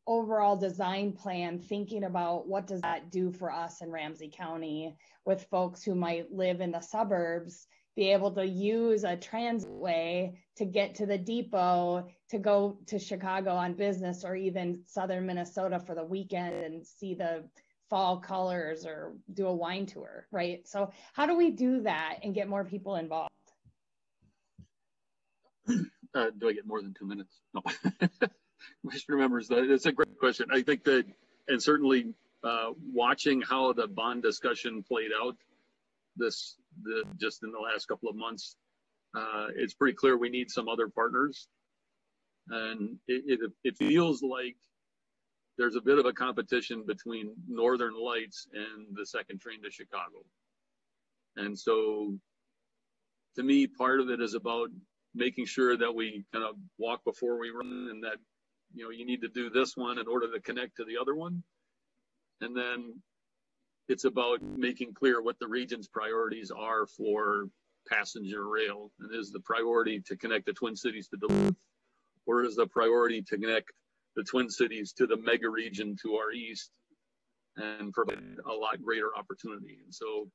overall design plan, thinking about what does that do for us in Ramsey County with folks who might live in the suburbs, be able to use a transit way to get to the depot, to go to Chicago on business, or even southern Minnesota for the weekend and see the fall colors or do a wine tour, right? So how do we do that and get more people involved? Do I get more than 2 minutes? No. Just remembers that. It's a great question. I think that, and certainly watching how the bond discussion played out just in the last couple of months, it's pretty clear we need some other partners. And it feels like there's a bit of a competition between Northern Lights and the second train to Chicago. And so to me, part of it is about making sure that we kind of walk before we run, and that, you need to do this one in order to connect to the other one. And then it's about making clear what the region's priorities are for passenger rail. And is the priority to connect the Twin Cities to Duluth, or is the priority to connect the Twin Cities to the mega region to our east and provide a lot greater opportunity? And so,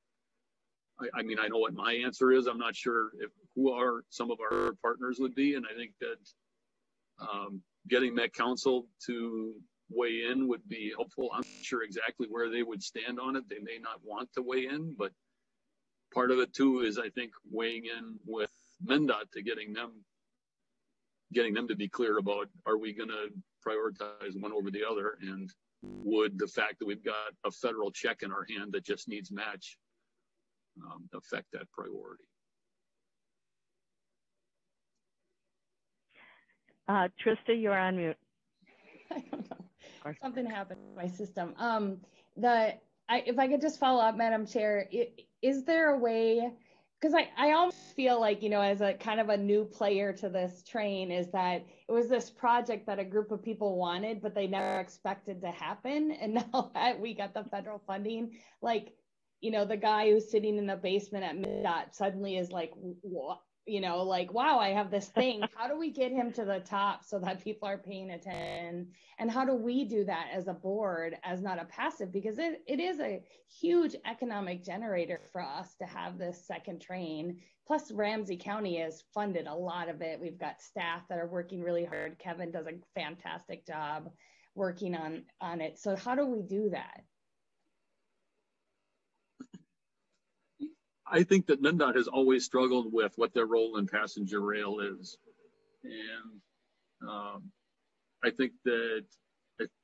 I mean, I know what my answer is. I'm not sure who some of our partners would be. And I think that getting Met Council to weigh in would be helpful. I'm not sure exactly where they would stand on it. They may not want to weigh in, but part of it too is, I think, weighing in with MnDOT to getting them to be clear about, are we going to prioritize one over the other? And would the fact that we've got a federal check in our hand that just needs match affect that priority? Trista, you're on mute. I don't know. Something happened to my system. If I could just follow up, Madam Chair, is there a way, because I almost feel like, as a kind of a new player to this train, is that it was this project that a group of people wanted, but they never expected to happen. And now that we got the federal funding, the guy who's sitting in the basement at MnDOT suddenly is like, wow, I have this thing. How do we get him to the top so that people are paying attention? And how do we do that as a board, as not a passive? Because it is a huge economic generator for us to have this second train. Plus, Ramsey County has funded a lot of it. We've got staff that are working really hard. Kevin does a fantastic job working on it. So how do we do that? I think that MnDOT has always struggled with what their role in passenger rail is. And I think that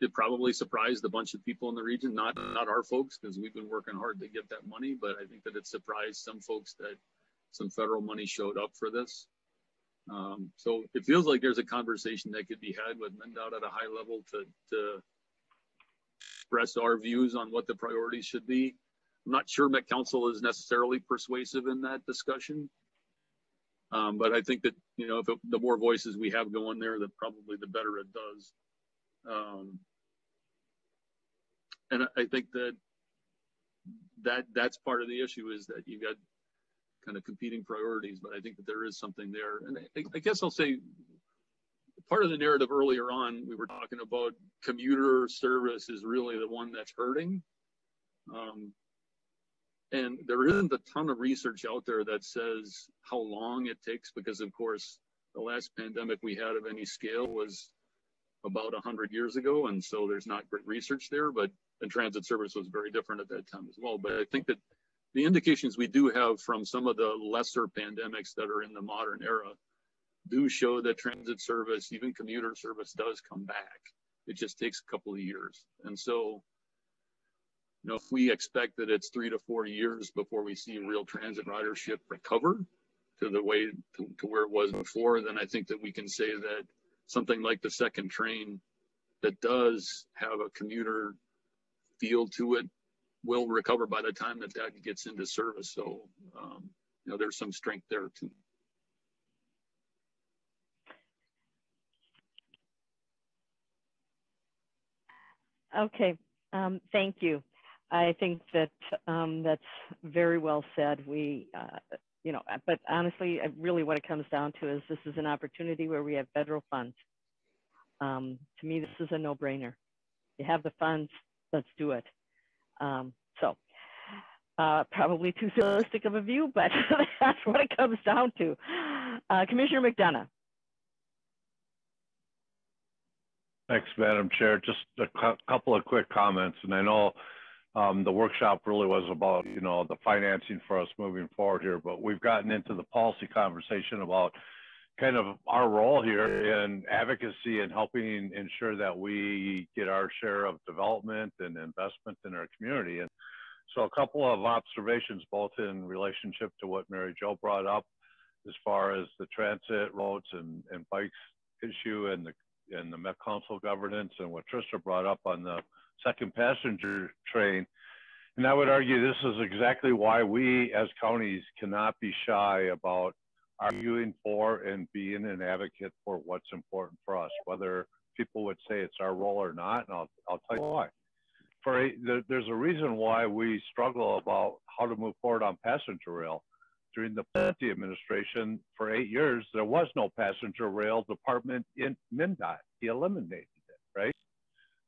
it probably surprised a bunch of people in the region, not our folks, because we've been working hard to get that money, but I think that it surprised some folks that some federal money showed up for this. So it feels like there's a conversation that could be had with MnDOT at a high level to express our views on what the priorities should be. I'm not sure Met Council is necessarily persuasive in that discussion. But I think that, the more voices we have going there, probably the better it does. And I think that's part of the issue, is that you got kind of competing priorities, but I think that there is something there. And I guess I'll say part of the narrative earlier on, we were talking about commuter service is really the one that's hurting. And there isn't a ton of research out there that says how long it takes, because of course, the last pandemic we had of any scale was about 100 years ago. And so there's not great research there, but the transit service was very different at that time as well. But I think that the indications we do have from some of the lesser pandemics that are in the modern era do show that transit service, even commuter service, does come back. It just takes a couple of years. And so, if we expect that it's 3 to 4 years before we see real transit ridership recover to the way to where it was before, then I think that we can say that something like the second train that does have a commuter feel to it will recover by the time that gets into service. So, there's some strength there too. Okay, thank you. I think that that's very well said. you know, but honestly, really what it comes down to is this is an opportunity where we have federal funds. To me, this is a no-brainer. You have the funds, let's do it. Probably too simplistic of a view, but that's what it comes down to. Commissioner McDonough. Thanks, Madam Chair. Just a couple of quick comments. And I know the workshop really was about, you know, the financing for us moving forward here, but we've gotten into the policy conversation about kind of our role here in advocacy and helping ensure that we get our share of development and investment in our community. And so a couple of observations, both in relationship to what Mary Jo brought up as far as the transit roads and bikes issue and the Met Council governance, and what Trista brought up on the second passenger train. And I would argue this is exactly why we as counties cannot be shy about arguing for and being an advocate for what's important for us, whether people would say it's our role or not, and I'll tell you why. There's a reason why we struggle about how to move forward on passenger rail. During the Plenty administration, for 8 years, there was no passenger rail department in MnDOT. He eliminated it, right?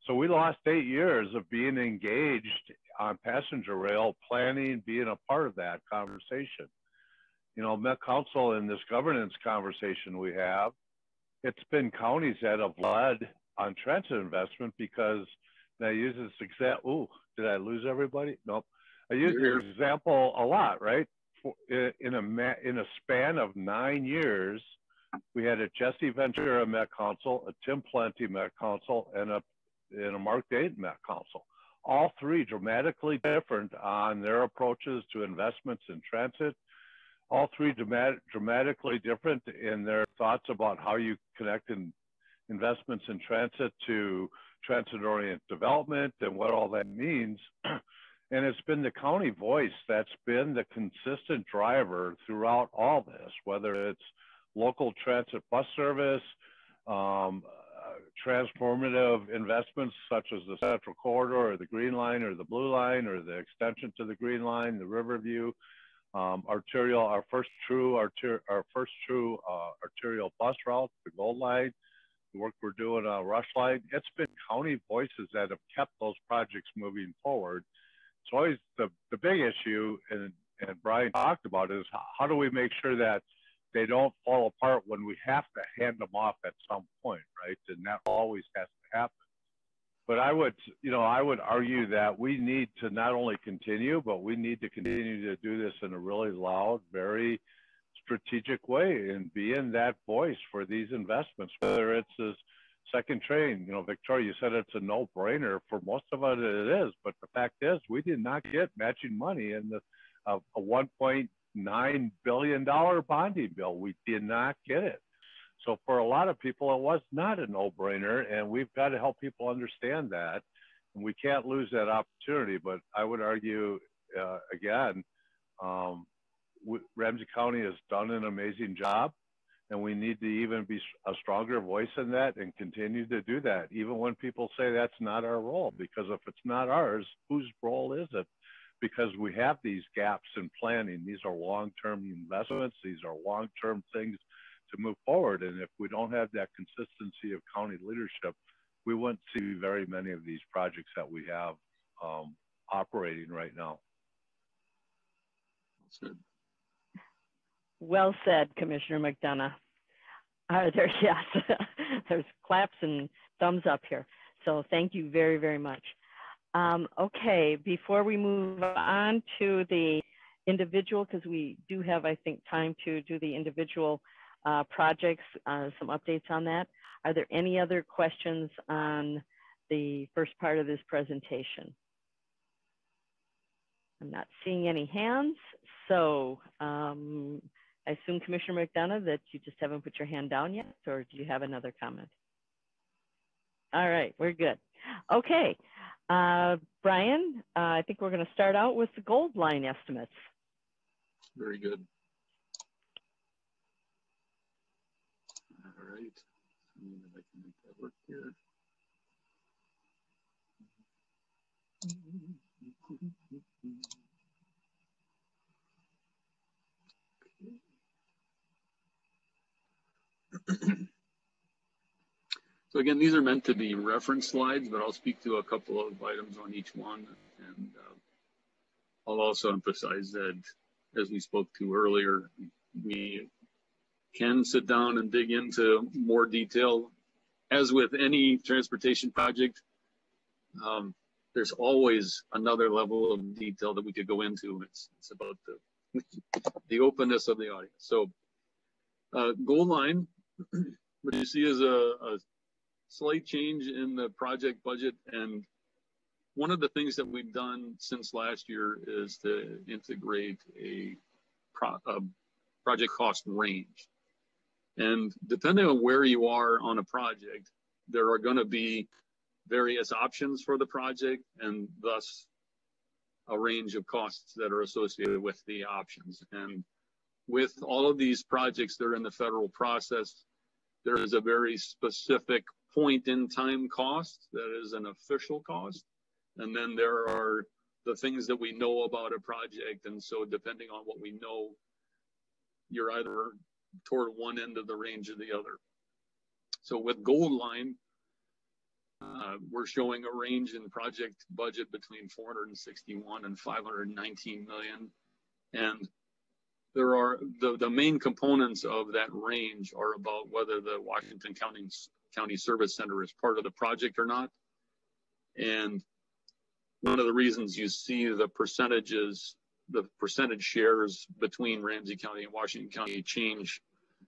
So we lost 8 years of being engaged on passenger rail planning, being a part of that conversation. You know, Met Council in this governance conversation we have, it's been counties that have led on transit investment because, and I use this example, did I lose everybody? Nope. I use this example a lot, right? In a span of 9 years, we had a Jesse Ventura Met Council, a Tim Plenty Met Council, and a Mark Dayton Met Council. All three dramatically different on their approaches to investments in transit. All three dramatically different in their thoughts about how you connect investments in transit to transit-oriented development and what all that means. And it's been the county voice that's been the consistent driver throughout all this, whether it's local transit bus service, transformative investments such as the Central Corridor or the Green Line or the Blue Line or the extension to the Green Line, the Riverview, our first true arterial bus route, the Gold Line, the work we're doing on Rush Line. It's been county voices that have kept those projects moving forward. It's always the big issue, and Brian talked about, is how do we make sure that they don't fall apart when we have to hand them off at some point, right? And that always has to happen. But I would argue that we need to not only continue, but we need to continue to do this in a really loud, very strategic way and be in that voice for these investments, whether it's this second train. You know, Victoria, you said it's a no-brainer. For most of it, it is. But the fact is, we did not get matching money in a $1.9 billion bonding bill. We did not get it. So for a lot of people, it was not a no-brainer, and we've got to help people understand that. And we can't lose that opportunity. But I would argue, again, Ramsey County has done an amazing job, and we need to even be a stronger voice in that and continue to do that, even when people say that's not our role. Because if it's not ours, whose role is it? Because we have these gaps in planning. These are long-term investments. These are long-term things to move forward. And if we don't have that consistency of county leadership, we wouldn't see very many of these projects that we have operating right now. That's good. Well said, Commissioner McDonough. Yes, there's claps and thumbs up here. So thank you very, very much. Okay, before we move on to the individual, because we do have, I think, time to do the individual projects, some updates on that. Are there any other questions on the first part of this presentation? I'm not seeing any hands, so I assume, Commissioner McDonough, that you just haven't put your hand down yet, or do you have another comment? All right, we're good. Okay, Brian, I think we're going to start out with the Gold Line estimates. Very good. All right, see if I can make that work here. So again, these are meant to be reference slides, but I'll speak to a couple of items on each one. And I'll also emphasize that, as we spoke to earlier, we can sit down and dig into more detail. As with any transportation project, there's always another level of detail that we could go into. It's about the openness of the audience. So goal line, what you see is a slight change in the project budget. And one of the things that we've done since last year is to integrate a project cost range. And depending on where you are on a project, there are going to be various options for the project, and thus a range of costs that are associated with the options. And with all of these projects that are in the federal process, there is a very specific point in time cost that is an official cost. And then there are the things that we know about a project. And so depending on what we know, you're either toward one end of the range or the other. So with gold line, we're showing a range in project budget between 461 and 519 million. And there are the main components of that range are about whether the Washington County Service Center is part of the project or not. And one of the reasons you see the percentages, the percentage shares between Ramsey County and Washington County change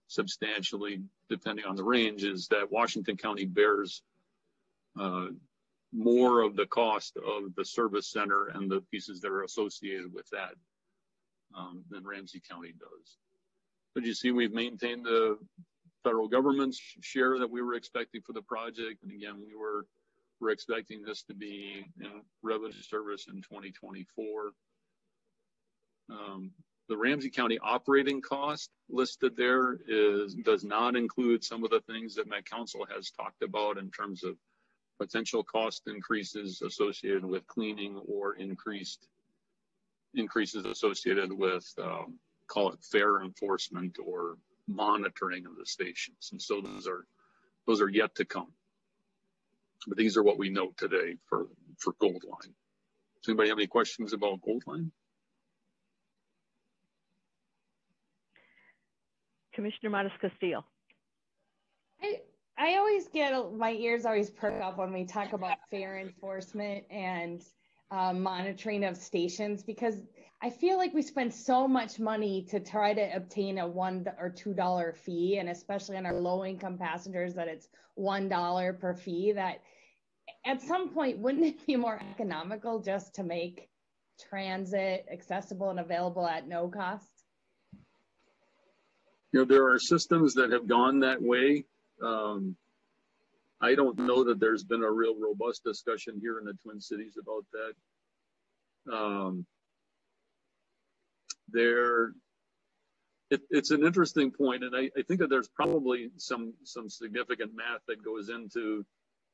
substantially depending on the range is that Washington County bears more of the cost of the service center and the pieces that are associated with that than Ramsey County does. But you see, we've maintained the federal government's share that we were expecting for the project. And again, we're expecting this to be in revenue service in 2024. The Ramsey County operating cost listed there does not include some of the things that Met Council has talked about in terms of potential cost increases associated with cleaning or increases associated with, call it fare enforcement or monitoring of the stations. And so those are yet to come. But these are what we know today for Gold Line. Does anybody have any questions about Gold Line? Commissioner Matas-Castillo. I always get, my ears always perk up when we talk about fare enforcement and monitoring of stations, because I feel like we spend so much money to try to obtain a $1 or $2 fee, and especially on our low-income passengers that it's $1 per fee, that at some point, wouldn't it be more economical just to make transit accessible and available at no cost? You know, there are systems that have gone that way. I don't know that there's been a real robust discussion here in the Twin Cities about that. It's an interesting point, and I think that there's probably some significant math that goes into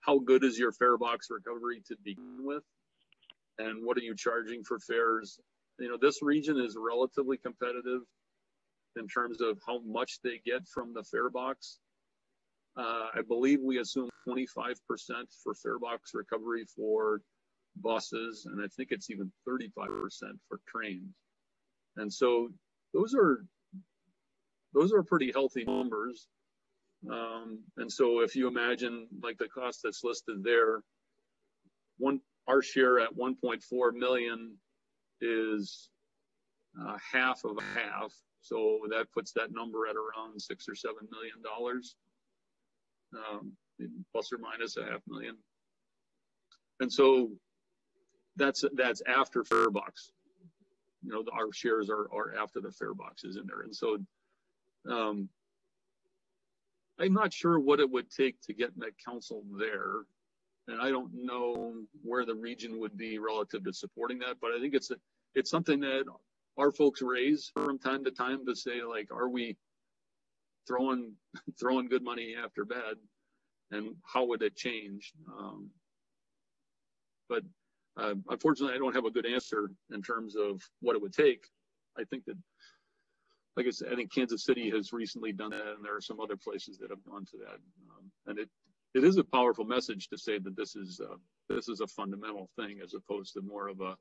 how good is your fare box recovery to begin with, and what are you charging for fares. You know, this region is relatively competitive in terms of how much they get from the fare box. I believe we assume 25% for fare box recovery for buses, and I think it's even 35% for trains. And so those are pretty healthy numbers. And so if you imagine like the cost that's listed there, our share at 1.4 million is half of a half. So that puts that number at around $6 or $7 million, plus or minus $500,000. And so that's after fare box. You know, our shares are after the fare box is in there. And so I'm not sure what it would take to get Met Council there. And I don't know where the region would be relative to supporting that, but I think it's something that our folks raise from time to time to say, like, are we throwing good money after bad, and how would it change? But unfortunately, I don't have a good answer in terms of what it would take. I think that, like I said, I think Kansas City has recently done that, and there are some other places that have gone to that. And it is a powerful message to say that this is a fundamental thing as opposed to more of a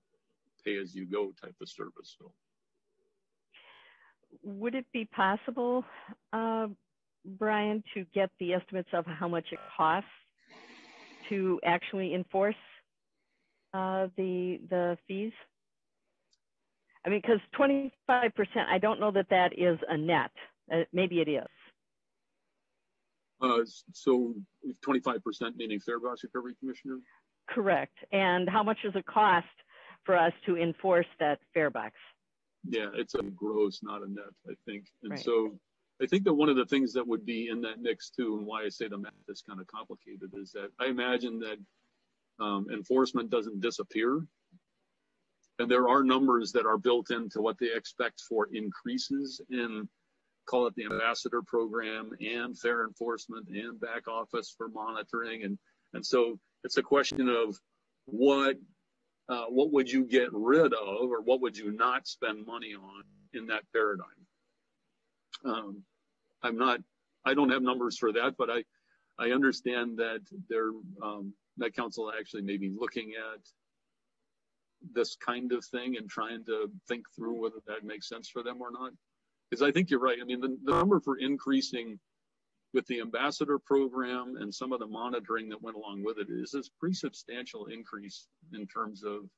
pay-as-you-go type of service. So, would it be possible, Brian, to get the estimates of how much it costs to actually enforce the fees? I mean, because 25%, I don't know that that is a net. Maybe it is. So 25% meaning fare box recovery, Commissioner? Correct. And how much does it cost for us to enforce that fare box? Yeah, it's a gross, not a net, I think. And right. So I think that one of the things that would be in that mix too, and why I say the math is kind of complicated, is that I imagine that enforcement doesn't disappear. And there are numbers that are built into what they expect for increases in, call it the ambassador program, and fare enforcement, and back office for monitoring. And so it's a question of what would you get rid of, or what would you not spend money on in that paradigm? I don't have numbers for that, but I understand that Met Council actually may be looking at this kind of thing and trying to think through whether that makes sense for them or not. Because I think you're right. I mean, the number for increasing with the ambassador program and some of the monitoring that went along with it is a pretty substantial increase in terms of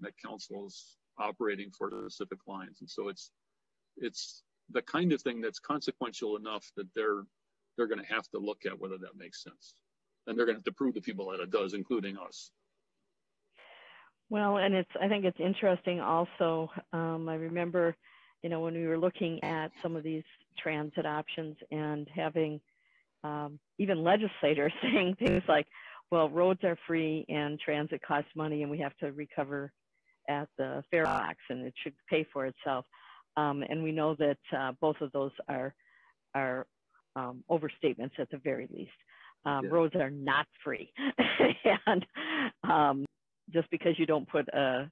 Met Council's operating for specific lines. And so it's the kind of thing that's consequential enough that they're going to have to look at whether that makes sense. And they're going to have to prove to people that it does, including us. Well, and I think it's interesting also. I remember, when we were looking at some of these transit options and having even legislators saying things like, well, roads are free and transit costs money and we have to recover at the fare box and it should pay for itself. And we know that both of those are overstatements at the very least. Roads are not free. And just because you don't put a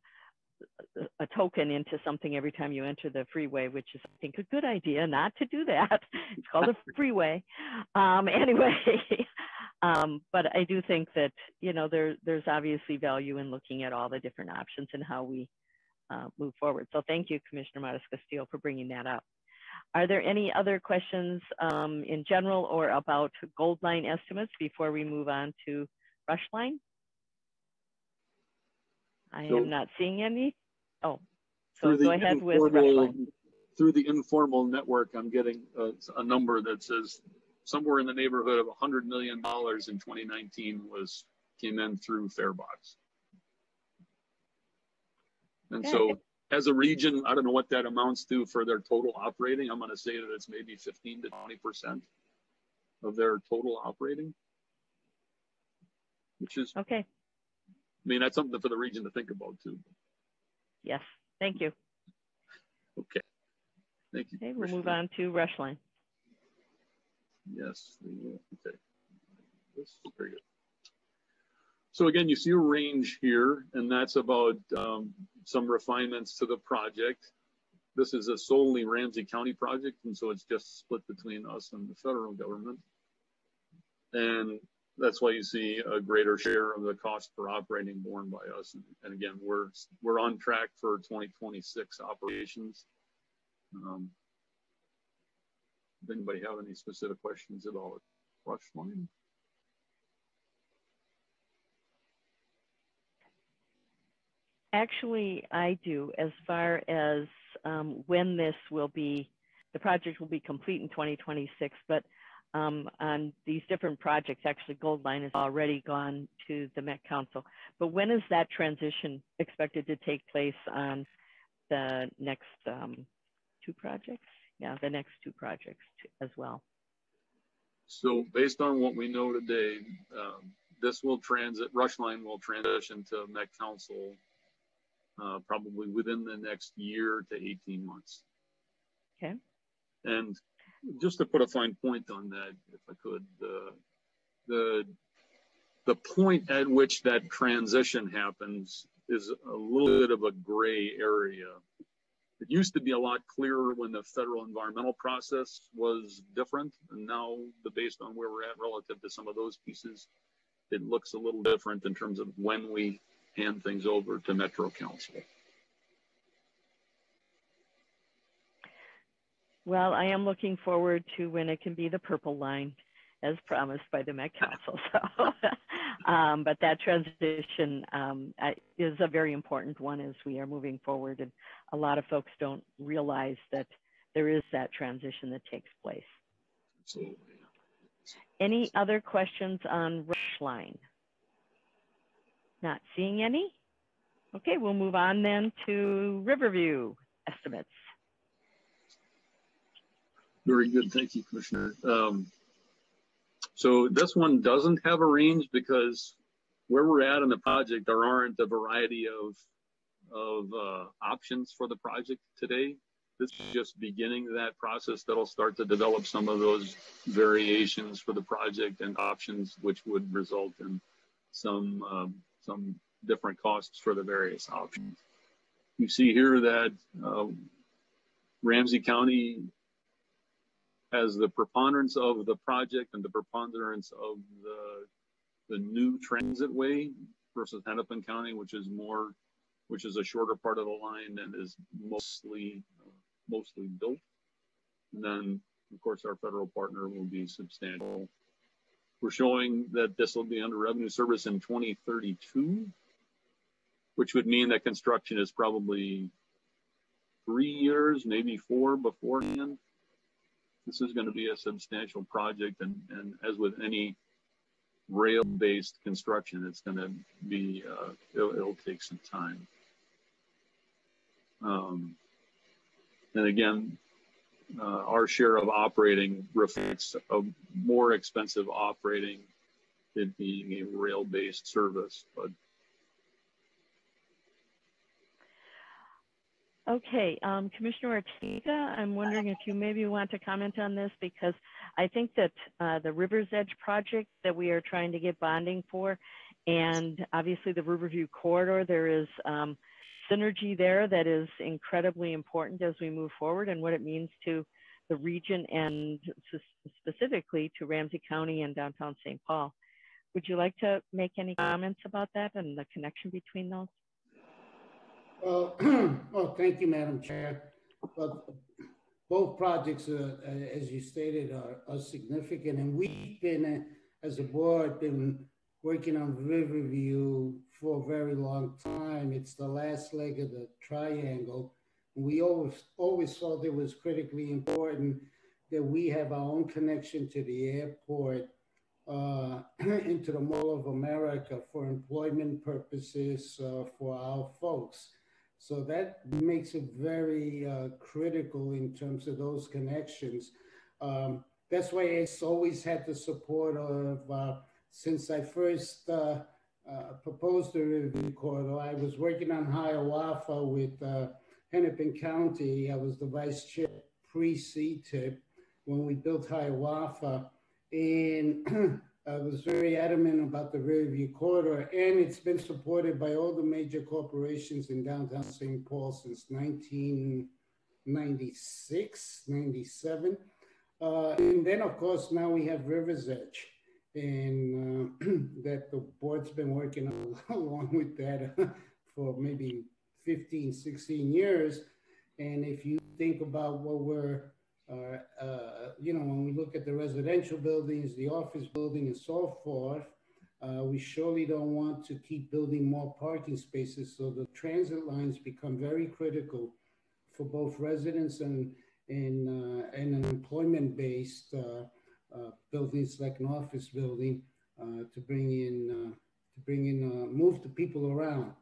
token into something every time you enter the freeway, which is, I think, a good idea not to do that. It's called a freeway. Anyway, but I do think that, there's obviously value in looking at all the different options and how we move forward. So thank you, Commissioner Matas-Castillo, for bringing that up. Are there any other questions in general or about Gold Line estimates before we move on to Rush Line? I am not seeing any. Oh, so go ahead with Rush Line. Through the informal network, I'm getting a number that says somewhere in the neighborhood of $100 million in 2019 came in through Farebox. And so as a region, I don't know what that amounts to for their total operating. I'm going to say that it's maybe 15 to 20% of their total operating, which is okay. I mean, that's something for the region to think about too. Yes, thank you. Okay, thank you. Okay, we'll move on to Rush Line. Yes, okay. This is very good. So again, you see a range here, and that's about some refinements to the project. This is a solely Ramsey County project, and so it's just split between us and the federal government. And that's why you see a greater share of the cost per operating borne by us. And again, we're on track for 2026 operations. Does anybody have any specific questions about Rush Line? Actually, I do, as far as when this will be, the project will be complete in 2026, but on these different projects, actually Gold Line has already gone to the Met Council. But when is that transition expected to take place on the next two projects? Yeah, the next two projects as well. So based on what we know today, Rush Line will transition to Met Council probably within the next year to 18 months. Okay. And just to put a fine point on that, if I could, the point at which that transition happens is a little bit of a gray area. it used to be a lot clearer when the federal environmental process was different. And now, based on where we're at relative to some of those pieces, it looks a little different in terms of when we hand things over to Metro Council. Well, I am looking forward to when it can be the purple line, as promised by the Met Council. So, but that transition is a very important one as we are moving forward, and a lot of folks don't realize that there is that transition that takes place. Absolutely. Any other questions on Rush Line? Not seeing any. Okay, we'll move on then to Riverview estimates. Very good, thank you, Commissioner. So this one doesn't have a range because where we're at in the project, there aren't a variety of options for the project today. This is just beginning that process that'll start to develop some of those variations for the project and options, which would result in some different costs for the various options. You see here that Ramsey County has the preponderance of the project and the preponderance of the new transit way versus Hennepin County, which is a shorter part of the line and is mostly built. And then, of course, our federal partner will be substantial. We're showing that this will be under revenue service in 2032, which would mean that construction is probably 3 years, maybe 4 beforehand. This is going to be a substantial project, and as with any rail-based construction, it's going to be, it'll take some time. And again, our share of operating reflects a more expensive operating, it being a rail-based service. But okay, Commissioner Ortega, I'm wondering if you maybe want to comment on this, because I think that the River's Edge project that we are trying to get bonding for, and obviously the Riverview corridor, there is synergy there that is incredibly important as we move forward, and what it means to the region and specifically to Ramsey County and downtown St. Paul. Would you like to make any comments about that and the connection between those? Well, well, thank you, Madam Chair. But both projects, as you stated, are significant, and we've been, as a board, been working on Riverview for a very long time. It's the last leg of the triangle. We always felt it was critically important that we have our own connection to the airport, into the Mall of America for employment purposes for our folks. So that makes it very critical in terms of those connections. That's why it's always had the support of, since I first proposed the Riverview corridor, I was working on Hiawatha with Hennepin County. I was the vice chair pre-CTIP when we built Hiawatha, and I was very adamant about the Riverview corridor, and it's been supported by all the major corporations in downtown St. Paul since 1996, 97. And then, of course, now we have River's Edge, and that the board's been working on along with that for maybe 15, 16 years. And if you think about what we're, you know, when we look at the residential buildings, the office building and so forth, we surely don't want to keep building more parking spaces. So the transit lines become very critical for both residents and an employment-based buildings like an office building to move the people around.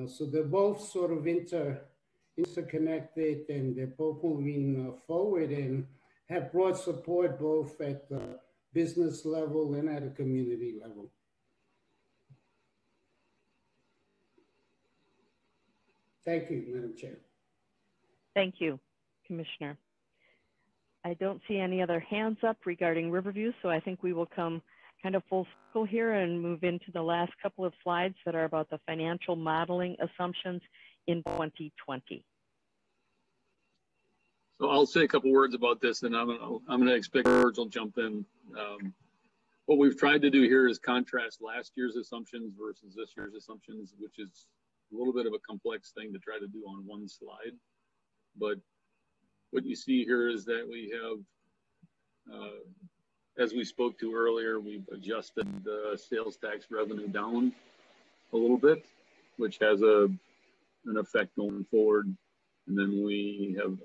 So they're both sort of interconnected, and they're both moving forward and have broad support both at the business level and at a community level. Thank you, Madam Chair. Thank you, Commissioner. I don't see any other hands up regarding Riverview, so I think we will come kind of full circle here and move into the last couple of slides that are about the financial modeling assumptions in 2020. So I'll say a couple words about this, and I'm gonna expect George will jump in. What we've tried to do here is contrast last year's assumptions versus this year's assumptions, which is a little bit of a complex thing to try to do on one slide. But what you see here is that we have, as we spoke to earlier, we've adjusted the sales tax revenue down a little bit, which has an effect going forward. And then we have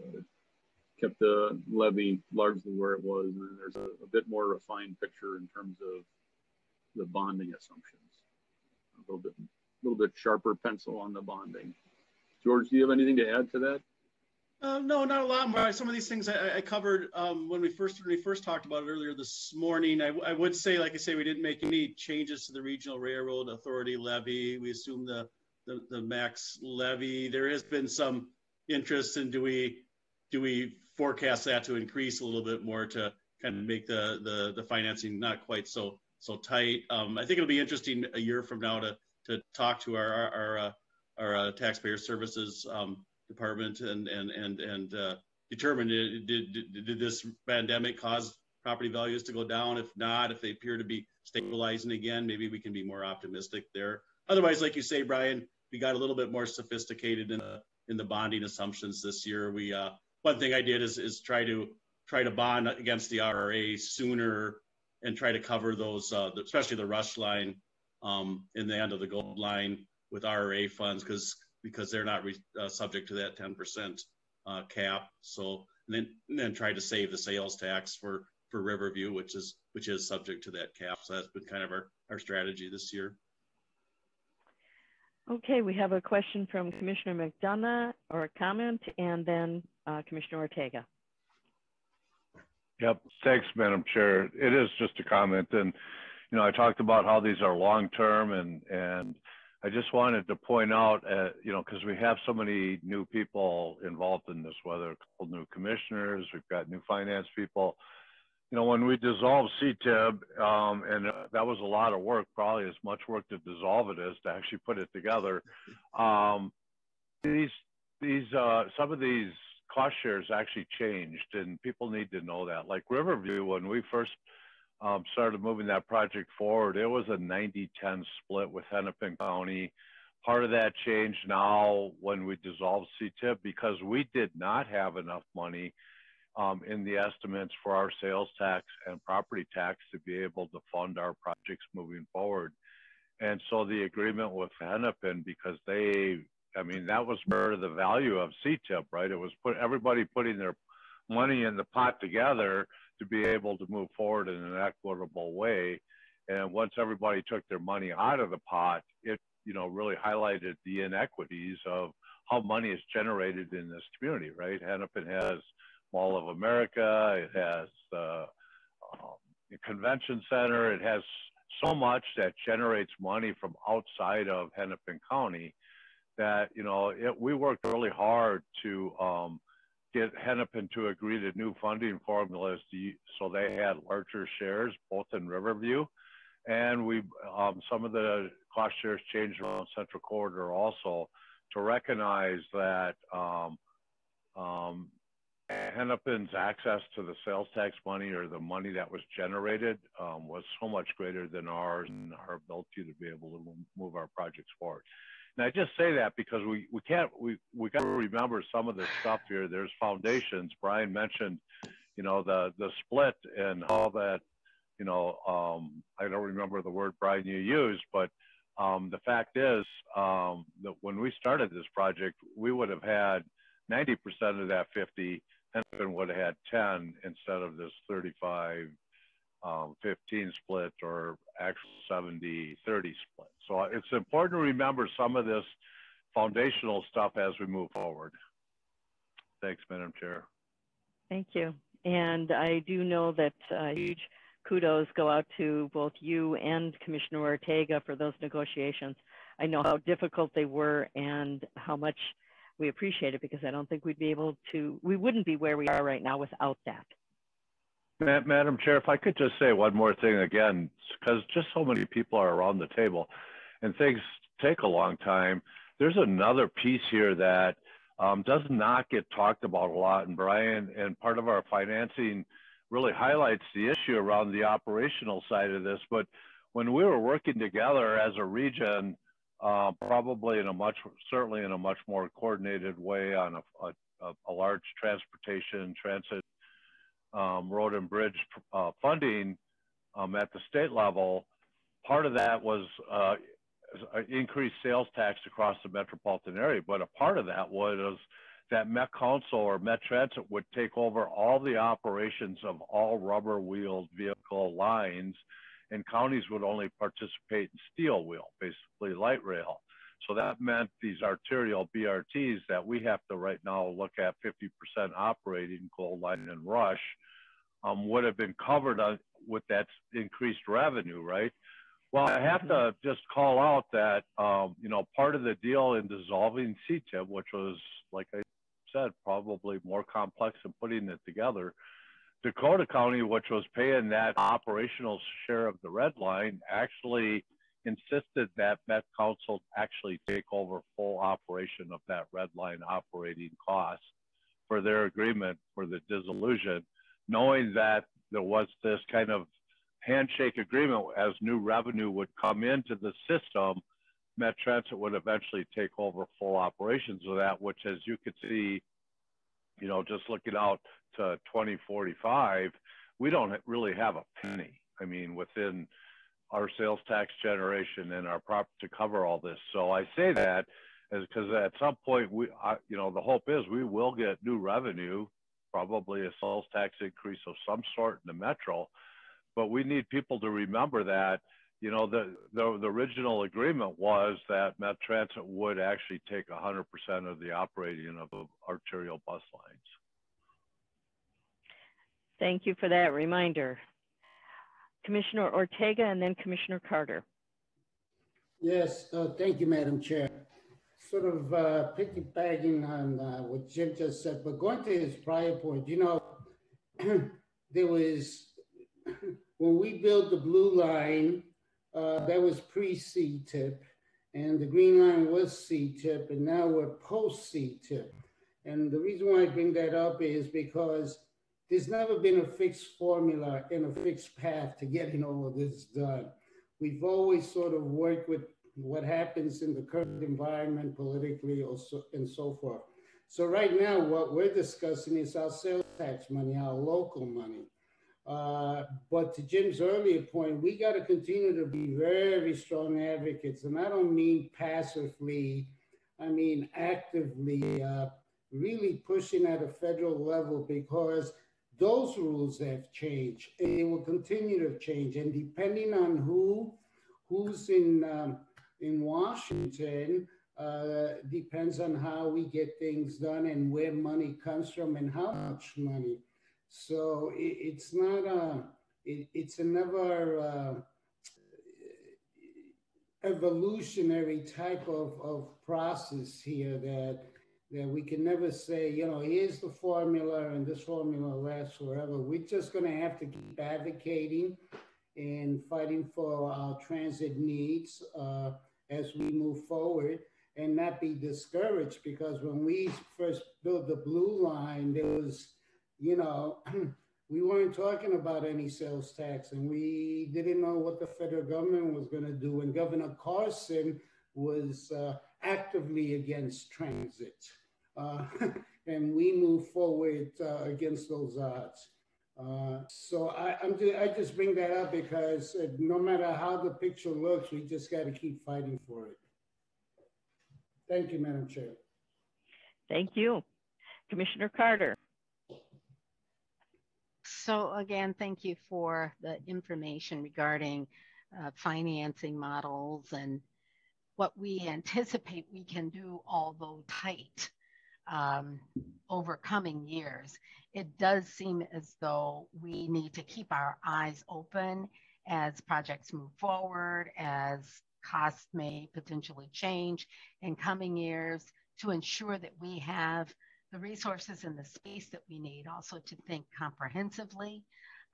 kept the levy largely where it was, and there's a bit more refined picture in terms of the bonding assumptions. A little bit sharper pencil on the bonding. George, do you have anything to add to that? No, not a lot more. Some of these things I covered when we first talked about it earlier this morning. I would say, like I say, we didn't make any changes to the Regional Railroad Authority levy. We assumed the max levy. There has been some interest in do we forecast that to increase a little bit more to kind of make the financing not quite so tight. I think it'll be interesting a year from now to talk to our taxpayer services department and determine did this pandemic cause property values to go down? If not, if they appear to be stabilizing again, maybe we can be more optimistic there. Otherwise, like you say, Brian, we got a little bit more sophisticated in the bonding assumptions this year. We one thing I did is try to bond against the RRA sooner and try to cover those, especially the rush line in the end of the gold line with RRA funds because they're not subject to that 10% cap. So and then try to save the sales tax for Riverview, which is subject to that cap. So that's been kind of our strategy this year. Okay, we have a question from Commissioner McDonough or a comment, and then Commissioner Ortega. Yep, thanks, Madam Chair. It is just a comment, and I talked about how these are long-term, and I just wanted to point out, because we have so many new people involved in this, whether a couple new commissioners, we've got new finance people. When we dissolved CTIB, and that was a lot of work, probably as much work to dissolve it as to actually put it together. Some of these cost shares actually changed, and people need to know that. Like Riverview, when we first started moving that project forward, it was a 90-10 split with Hennepin County. Part of that changed now when we dissolved CTIB because we did not have enough money in the estimates for our sales tax and property tax to be able to fund our projects moving forward. And so the agreement with Hennepin, because that was part of the value of CTIP, right? It was everybody putting their money in the pot together to be able to move forward in an equitable way. And once everybody took their money out of the pot, it really highlighted the inequities of how money is generated in this community, right? Hennepin has Mall of America, it has the convention center, it has so much that generates money from outside of Hennepin County that, we worked really hard to get Hennepin to agree to new funding formulas so they had larger shares, both in Riverview. And we some of the cost shares changed around Central Corridor also to recognize that Hennepin's access to the sales tax money or the money that was generated was so much greater than ours and our ability to be able to move our projects forward. And I just say that because we got to remember some of the stuff here. There's foundations. Brian mentioned, the split and how that, I don't remember the word, Brian, you used, but the fact is that when we started this project, we would have had 90% of that 50, Hennepin would have had 10 instead of this 35-15 split or actual 70-30 split. So it's important to remember some of this foundational stuff as we move forward. Thanks, Madam Chair. Thank you. And I do know that huge kudos go out to both you and Commissioner Ortega for those negotiations. I know how difficult they were and how much we appreciate it, because I don't think we wouldn't be where we are right now without that. Madam Chair, if I could just say one more thing again, because just so many people are around the table and things take a long time. There's another piece here that does not get talked about a lot. And Brian, and part of our financing really highlights the issue around the operational side of this. But when we were working together as a region, probably certainly in a much more coordinated way on a large transit, road and bridge funding at the state level, part of that was increased sales tax across the metropolitan area, but a part of that was that Met Council or Met Transit would take over all the operations of all rubber-wheeled vehicle lines, and counties would only participate in steel wheel, basically light rail. So that meant these arterial BRTs that we have to right now look at 50% operating, Gold Line and Rush, would have been covered with that increased revenue, right? Well, I have to just call out that, part of the deal in dissolving CTIP, which was, like I said, probably more complex than putting it together, Dakota County, which was paying that operational share of the red line, actually insisted that Met Council actually take over full operation of that red line operating costs for their agreement for the dissolution, knowing that there was this kind of handshake agreement as new revenue would come into the system, Met Transit would eventually take over full operations of that, which, as you could see, just looking out to 2045, we don't really have a penny. I mean, within our sales tax generation and our prop to cover all this. So I say that because at some point, the hope is we will get new revenue, probably a sales tax increase of some sort in the metro. But we need people to remember that, the original agreement was that Met Transit would actually take 100% of the operating of the arterial bus lines. Thank you for that reminder. Commissioner Ortega and then Commissioner Carter. Yes, thank you, Madam Chair. Sort of piggybacking on what Jim just said, but going to his prior point, there was, when we built the blue line, that was pre-CTIP, and the green line was CTIP, and now we're post-CTIP. And the reason why I bring that up is because there's never been a fixed formula and a fixed path to getting all of this done. We've always sort of worked with what happens in the current environment politically and so forth. So right now, what we're discussing is our sales tax money, our local money. But to Jim's earlier point, we got to continue to be very strong advocates. And I don't mean passively, I mean actively, really pushing at a federal level, because those rules have changed and they will continue to change. And depending on who's in Washington, depends on how we get things done and where money comes from and how much money. So it's not it's another evolutionary type of process here that we can never say, here's the formula and this formula lasts forever. We're just going to have to keep advocating and fighting for our transit needs as we move forward, and not be discouraged, because when we first built the blue line, there was, we weren't talking about any sales tax, and we didn't know what the federal government was going to do. And Governor Carson was actively against transit. And we moved forward against those odds. So I just bring that up because no matter how the picture looks, we just got to keep fighting for it. Thank you, Madam Chair. Thank you. Commissioner Carter. So again, thank you for the information regarding financing models and what we anticipate we can do, although tight, over coming years. It does seem as though we need to keep our eyes open as projects move forward, as costs may potentially change in coming years, to ensure that we have the resources and the space that we need, also to think comprehensively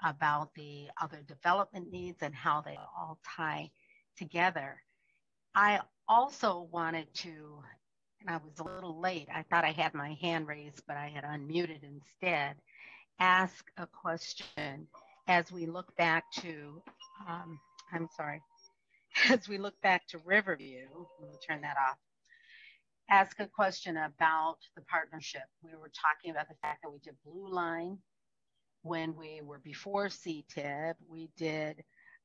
about the other development needs and how they all tie together. I also wanted to and I was a little late. I thought I had my hand raised, but I had unmuted instead. Ask a question as we look back to, as we look back to Riverview. Let me turn that off. Ask a question about the partnership. We were talking about the fact that we did Blue Line when we were before CTIB. We did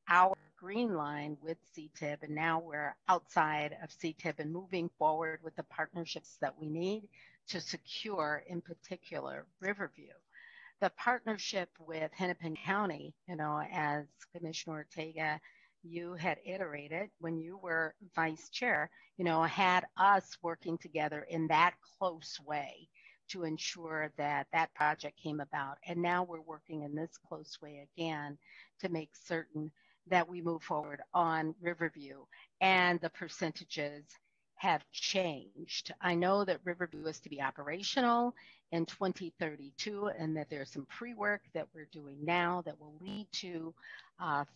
our Green Line with CTIB, and now we're outside of CTIB and moving forward with the partnerships that we need to secure, in particular, Riverview. The partnership with Hennepin County, as Commissioner Ortega, you had iterated when you were vice chair, had us working together in that close way to ensure that that project came about. And now we're working in this close way again to make certain that we move forward on Riverview, and the percentages have changed. I know that Riverview is to be operational in 2032, and that there's some pre-work that we're doing now that will lead to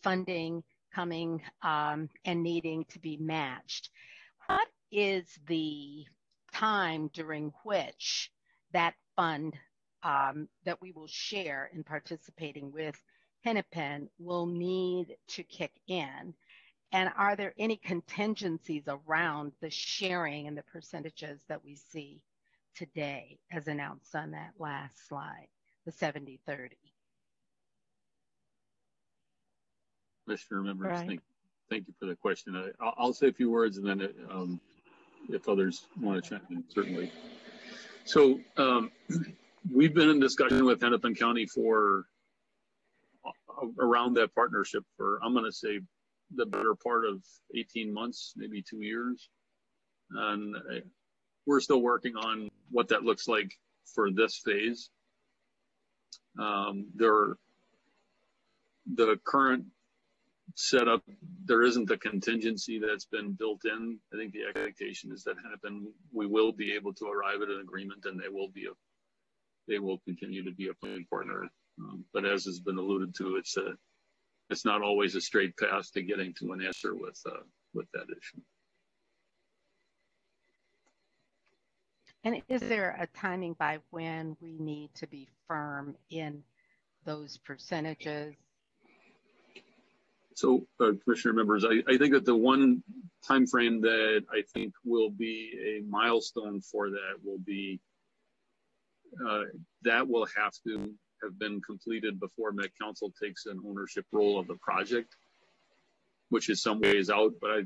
funding coming and needing to be matched. What is the time during which that fund that we will share in participating with Hennepin will need to kick in? And are there any contingencies around the sharing and the percentages that we see today as announced on that last slide, the 70-30? Commissioner members, right. Thank you for the question. I'll say a few words, and then if others want to chime in, certainly. So we've been in discussion with Hennepin County for around that partnership for, I'm going to say, the better part of 18 months, maybe 2 years. And we're still working on what that looks like for this phase. The current setup, there isn't the contingency that's been built in. I think the expectation is that Hennepin, we will be able to arrive at an agreement, and they will continue to be a planning partner. But as has been alluded to, it's not always a straight path to getting to an answer with that issue. And is there a timing by when we need to be firm in those percentages? So, Commissioner members, I think that the one time frame that I think will be a milestone for that will be that will have to have been completed before Met Council takes an ownership role of the project, which is some ways out, but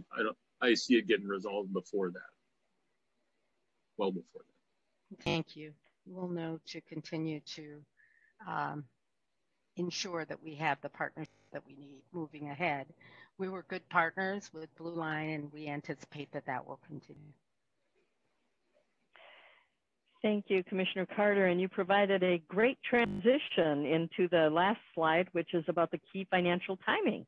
I see it getting resolved before that, well before that. Thank you. We'll know to continue to ensure that we have the partnership that we need moving ahead. We were good partners with Blue Line, and we anticipate that that will continue. Thank you, Commissioner Carter, and you provided a great transition into the last slide, which is about the key financial timing.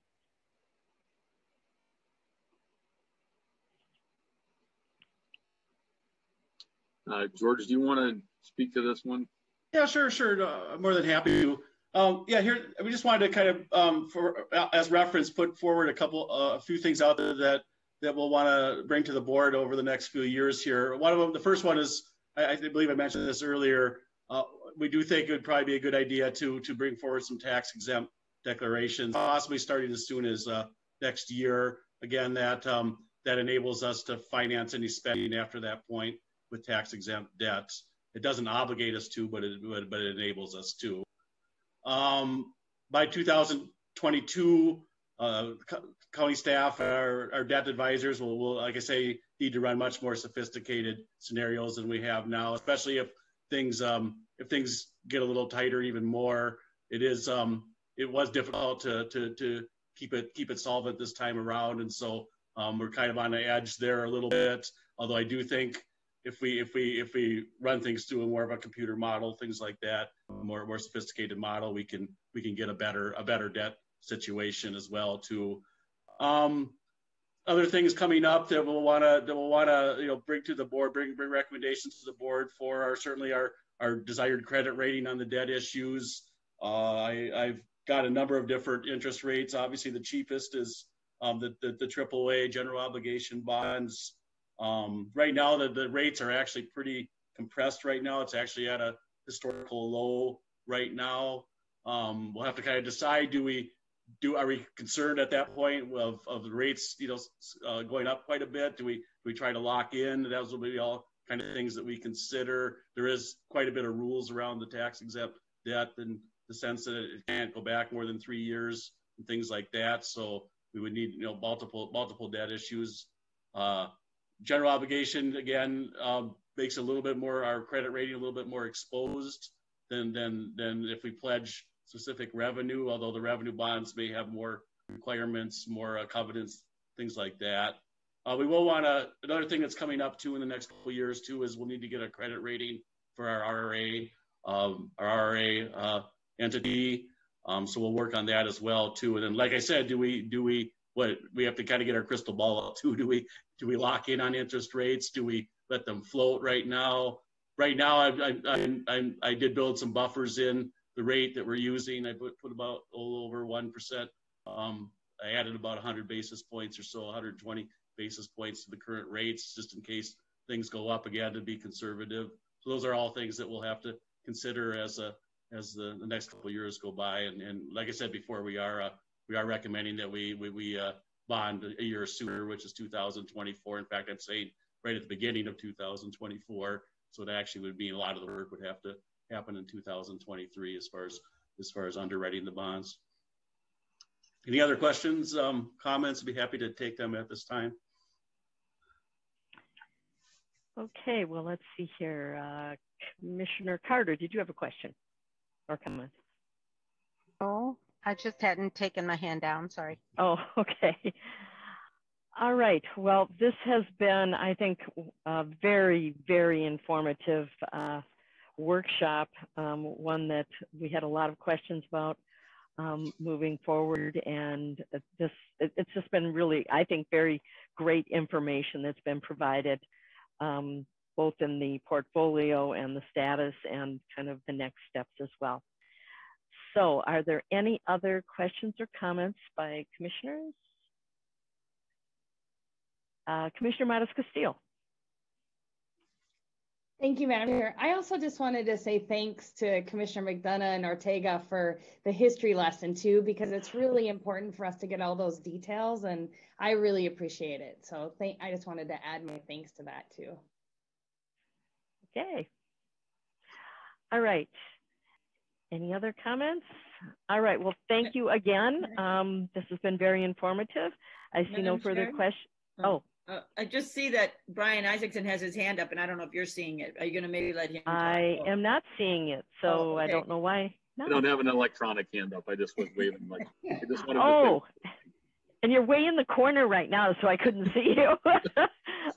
George, do you want to speak to this one? Yeah, sure. I'm more than happy to. Yeah, here we just wanted to kind of, as reference, put forward a few things out there that we'll want to bring to the board over the next few years here. One of them, the first one is, I believe I mentioned this earlier. We do think it would probably be a good idea to bring forward some tax exempt declarations, possibly starting as soon as next year. Again, that enables us to finance any spending after that point with tax exempt debts. It doesn't obligate us to, but it enables us to. By 2022, county staff, our debt advisors will, like I say, need to run much more sophisticated scenarios than we have now, especially if things get a little tighter even more. It was difficult to keep it solvent this time around, and so we're kind of on the edge there a little bit. Although I do think if we run things through a more of a computer model, things like that, a more sophisticated model, we can get a better debt situation as well too. Other things coming up that we'll want to bring to the board, bring recommendations to the board for are certainly our desired credit rating on the debt issues. I've got a number of different interest rates. Obviously, the cheapest is the AAA general obligation bonds. Right now, the rates are actually pretty compressed right now. It's actually at a historical low right now. We'll have to kind of decide, are we concerned at that point of the rates, going up quite a bit? Do we try to lock in? Those will be all kind of things that we consider. There is quite a bit of rules around the tax exempt debt in the sense that it can't go back more than 3 years and things like that. So we would need, multiple debt issues. General obligation, again, makes a little bit more, our credit rating a little bit more exposed than if we pledge specific revenue, although the revenue bonds may have more requirements, more covenants, things like that. We will want another thing that's coming up too in the next couple of years too is we'll need to get a credit rating for our RRA entity. So we'll work on that as well too. And then, like I said, we have to kind of get our crystal ball out too. Do we lock in on interest rates? Do we let them float right now? Right now, I did build some buffers in the rate that we're using. I put about a little over 1%. I added about 100 basis points or so, 120 basis points to the current rates, just in case things go up again, to be conservative. So those are all things that we'll have to consider as the next couple of years go by. And like I said before, we are recommending that we bond a year sooner, which is 2024. In fact, I'm saying right at the beginning of 2024. So it actually would mean a lot of the work would have to happen in 2023 as far as underwriting the bonds. Any other questions, comments? I'd be happy to take them at this time. Okay, well, let's see here. Commissioner Carter, did you have a question or comment? Oh, I just hadn't taken my hand down, sorry. Oh, okay. All right, well, this has been, I think, a very, very informative workshop, one that we had a lot of questions about moving forward, and it's just been really, I think, very great information that's been provided, both in the portfolio and the status and kind of the next steps as well. So are there any other questions or comments by commissioners? Commissioner Matas-Castillo. Thank you, Madam Chair. I also just wanted to say thanks to Commissioner McDonough and Ortega for the history lesson too, because it's really important for us to get all those details, and I really appreciate it. So I just wanted to add my thanks to that too. Okay. All right. Any other comments? All right. Well, thank you again. This has been very informative. I see no further questions. Oh. I just see that Brian Isaacson has his hand up, and I don't know if you're seeing it. Are you going to maybe let him talk? I am not seeing it, so okay. I don't know why. No. I don't have an electronic hand up. I just was waving like. I just wanted to and you're way in the corner right now, so I couldn't see you.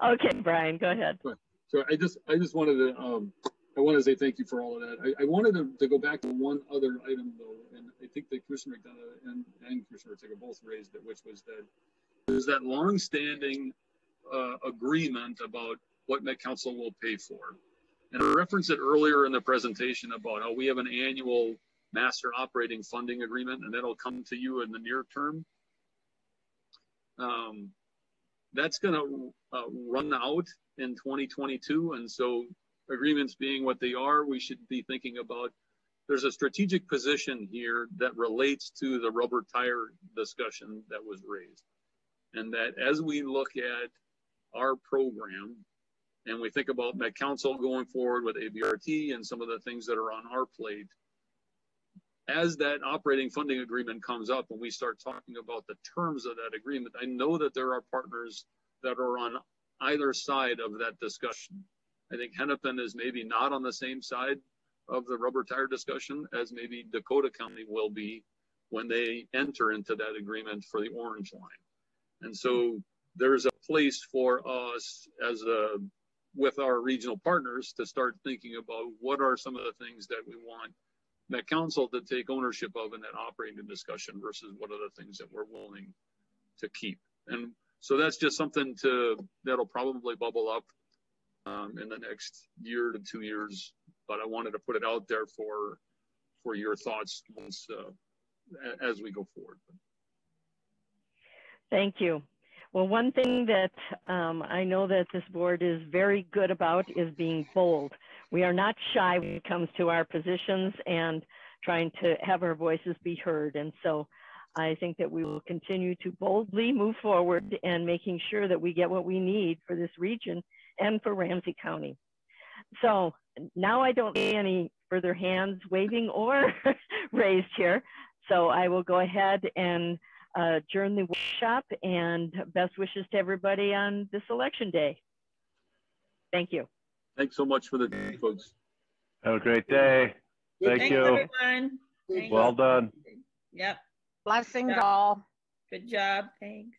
Okay, Brian, go ahead. So I just wanted to I want to say thank you for all of that. I wanted to go back to one other item though, and I think that Commissioner McDonough and Commissioner Ortega both raised it, which was that there's that long-standing agreement about what Met Council will pay for. And I referenced it earlier in the presentation about how we have an annual master operating funding agreement, and that'll come to you in the near term. That's going to run out in 2022. And so agreements being what they are, we should be thinking about, there's a strategic position here that relates to the rubber tire discussion that was raised. And that as we look at our program and we think about Met Council going forward with ABRT and some of the things that are on our plate, as that operating funding agreement comes up and we start talking about the terms of that agreement, I know that there are partners that are on either side of that discussion. I think Hennepin is maybe not on the same side of the rubber tire discussion as maybe Dakota County will be when they enter into that agreement for the orange line. And so there's a place for us with our regional partners to start thinking about what are some of the things that we want Met Council to take ownership of in that operating discussion versus what are the things that we're willing to keep. And so that's just something that'll probably bubble up in the next year to 2 years. But I wanted to put it out there for your thoughts as we go forward. Thank you. Well, one thing that I know that this board is very good about is being bold. We are not shy when it comes to our positions and trying to have our voices be heard. And so I think that we will continue to boldly move forward and making sure that we get what we need for this region and for Ramsey County. So now I don't see any further hands waving or raised here. So I will go ahead and adjourn the workshop, and best wishes to everybody on this election day. Thank you. Thanks so much for the day, folks. Have a great day. Thank Thanks, you. everyone. Thanks. Well done. Yep. Blessings all. Good job. Thanks.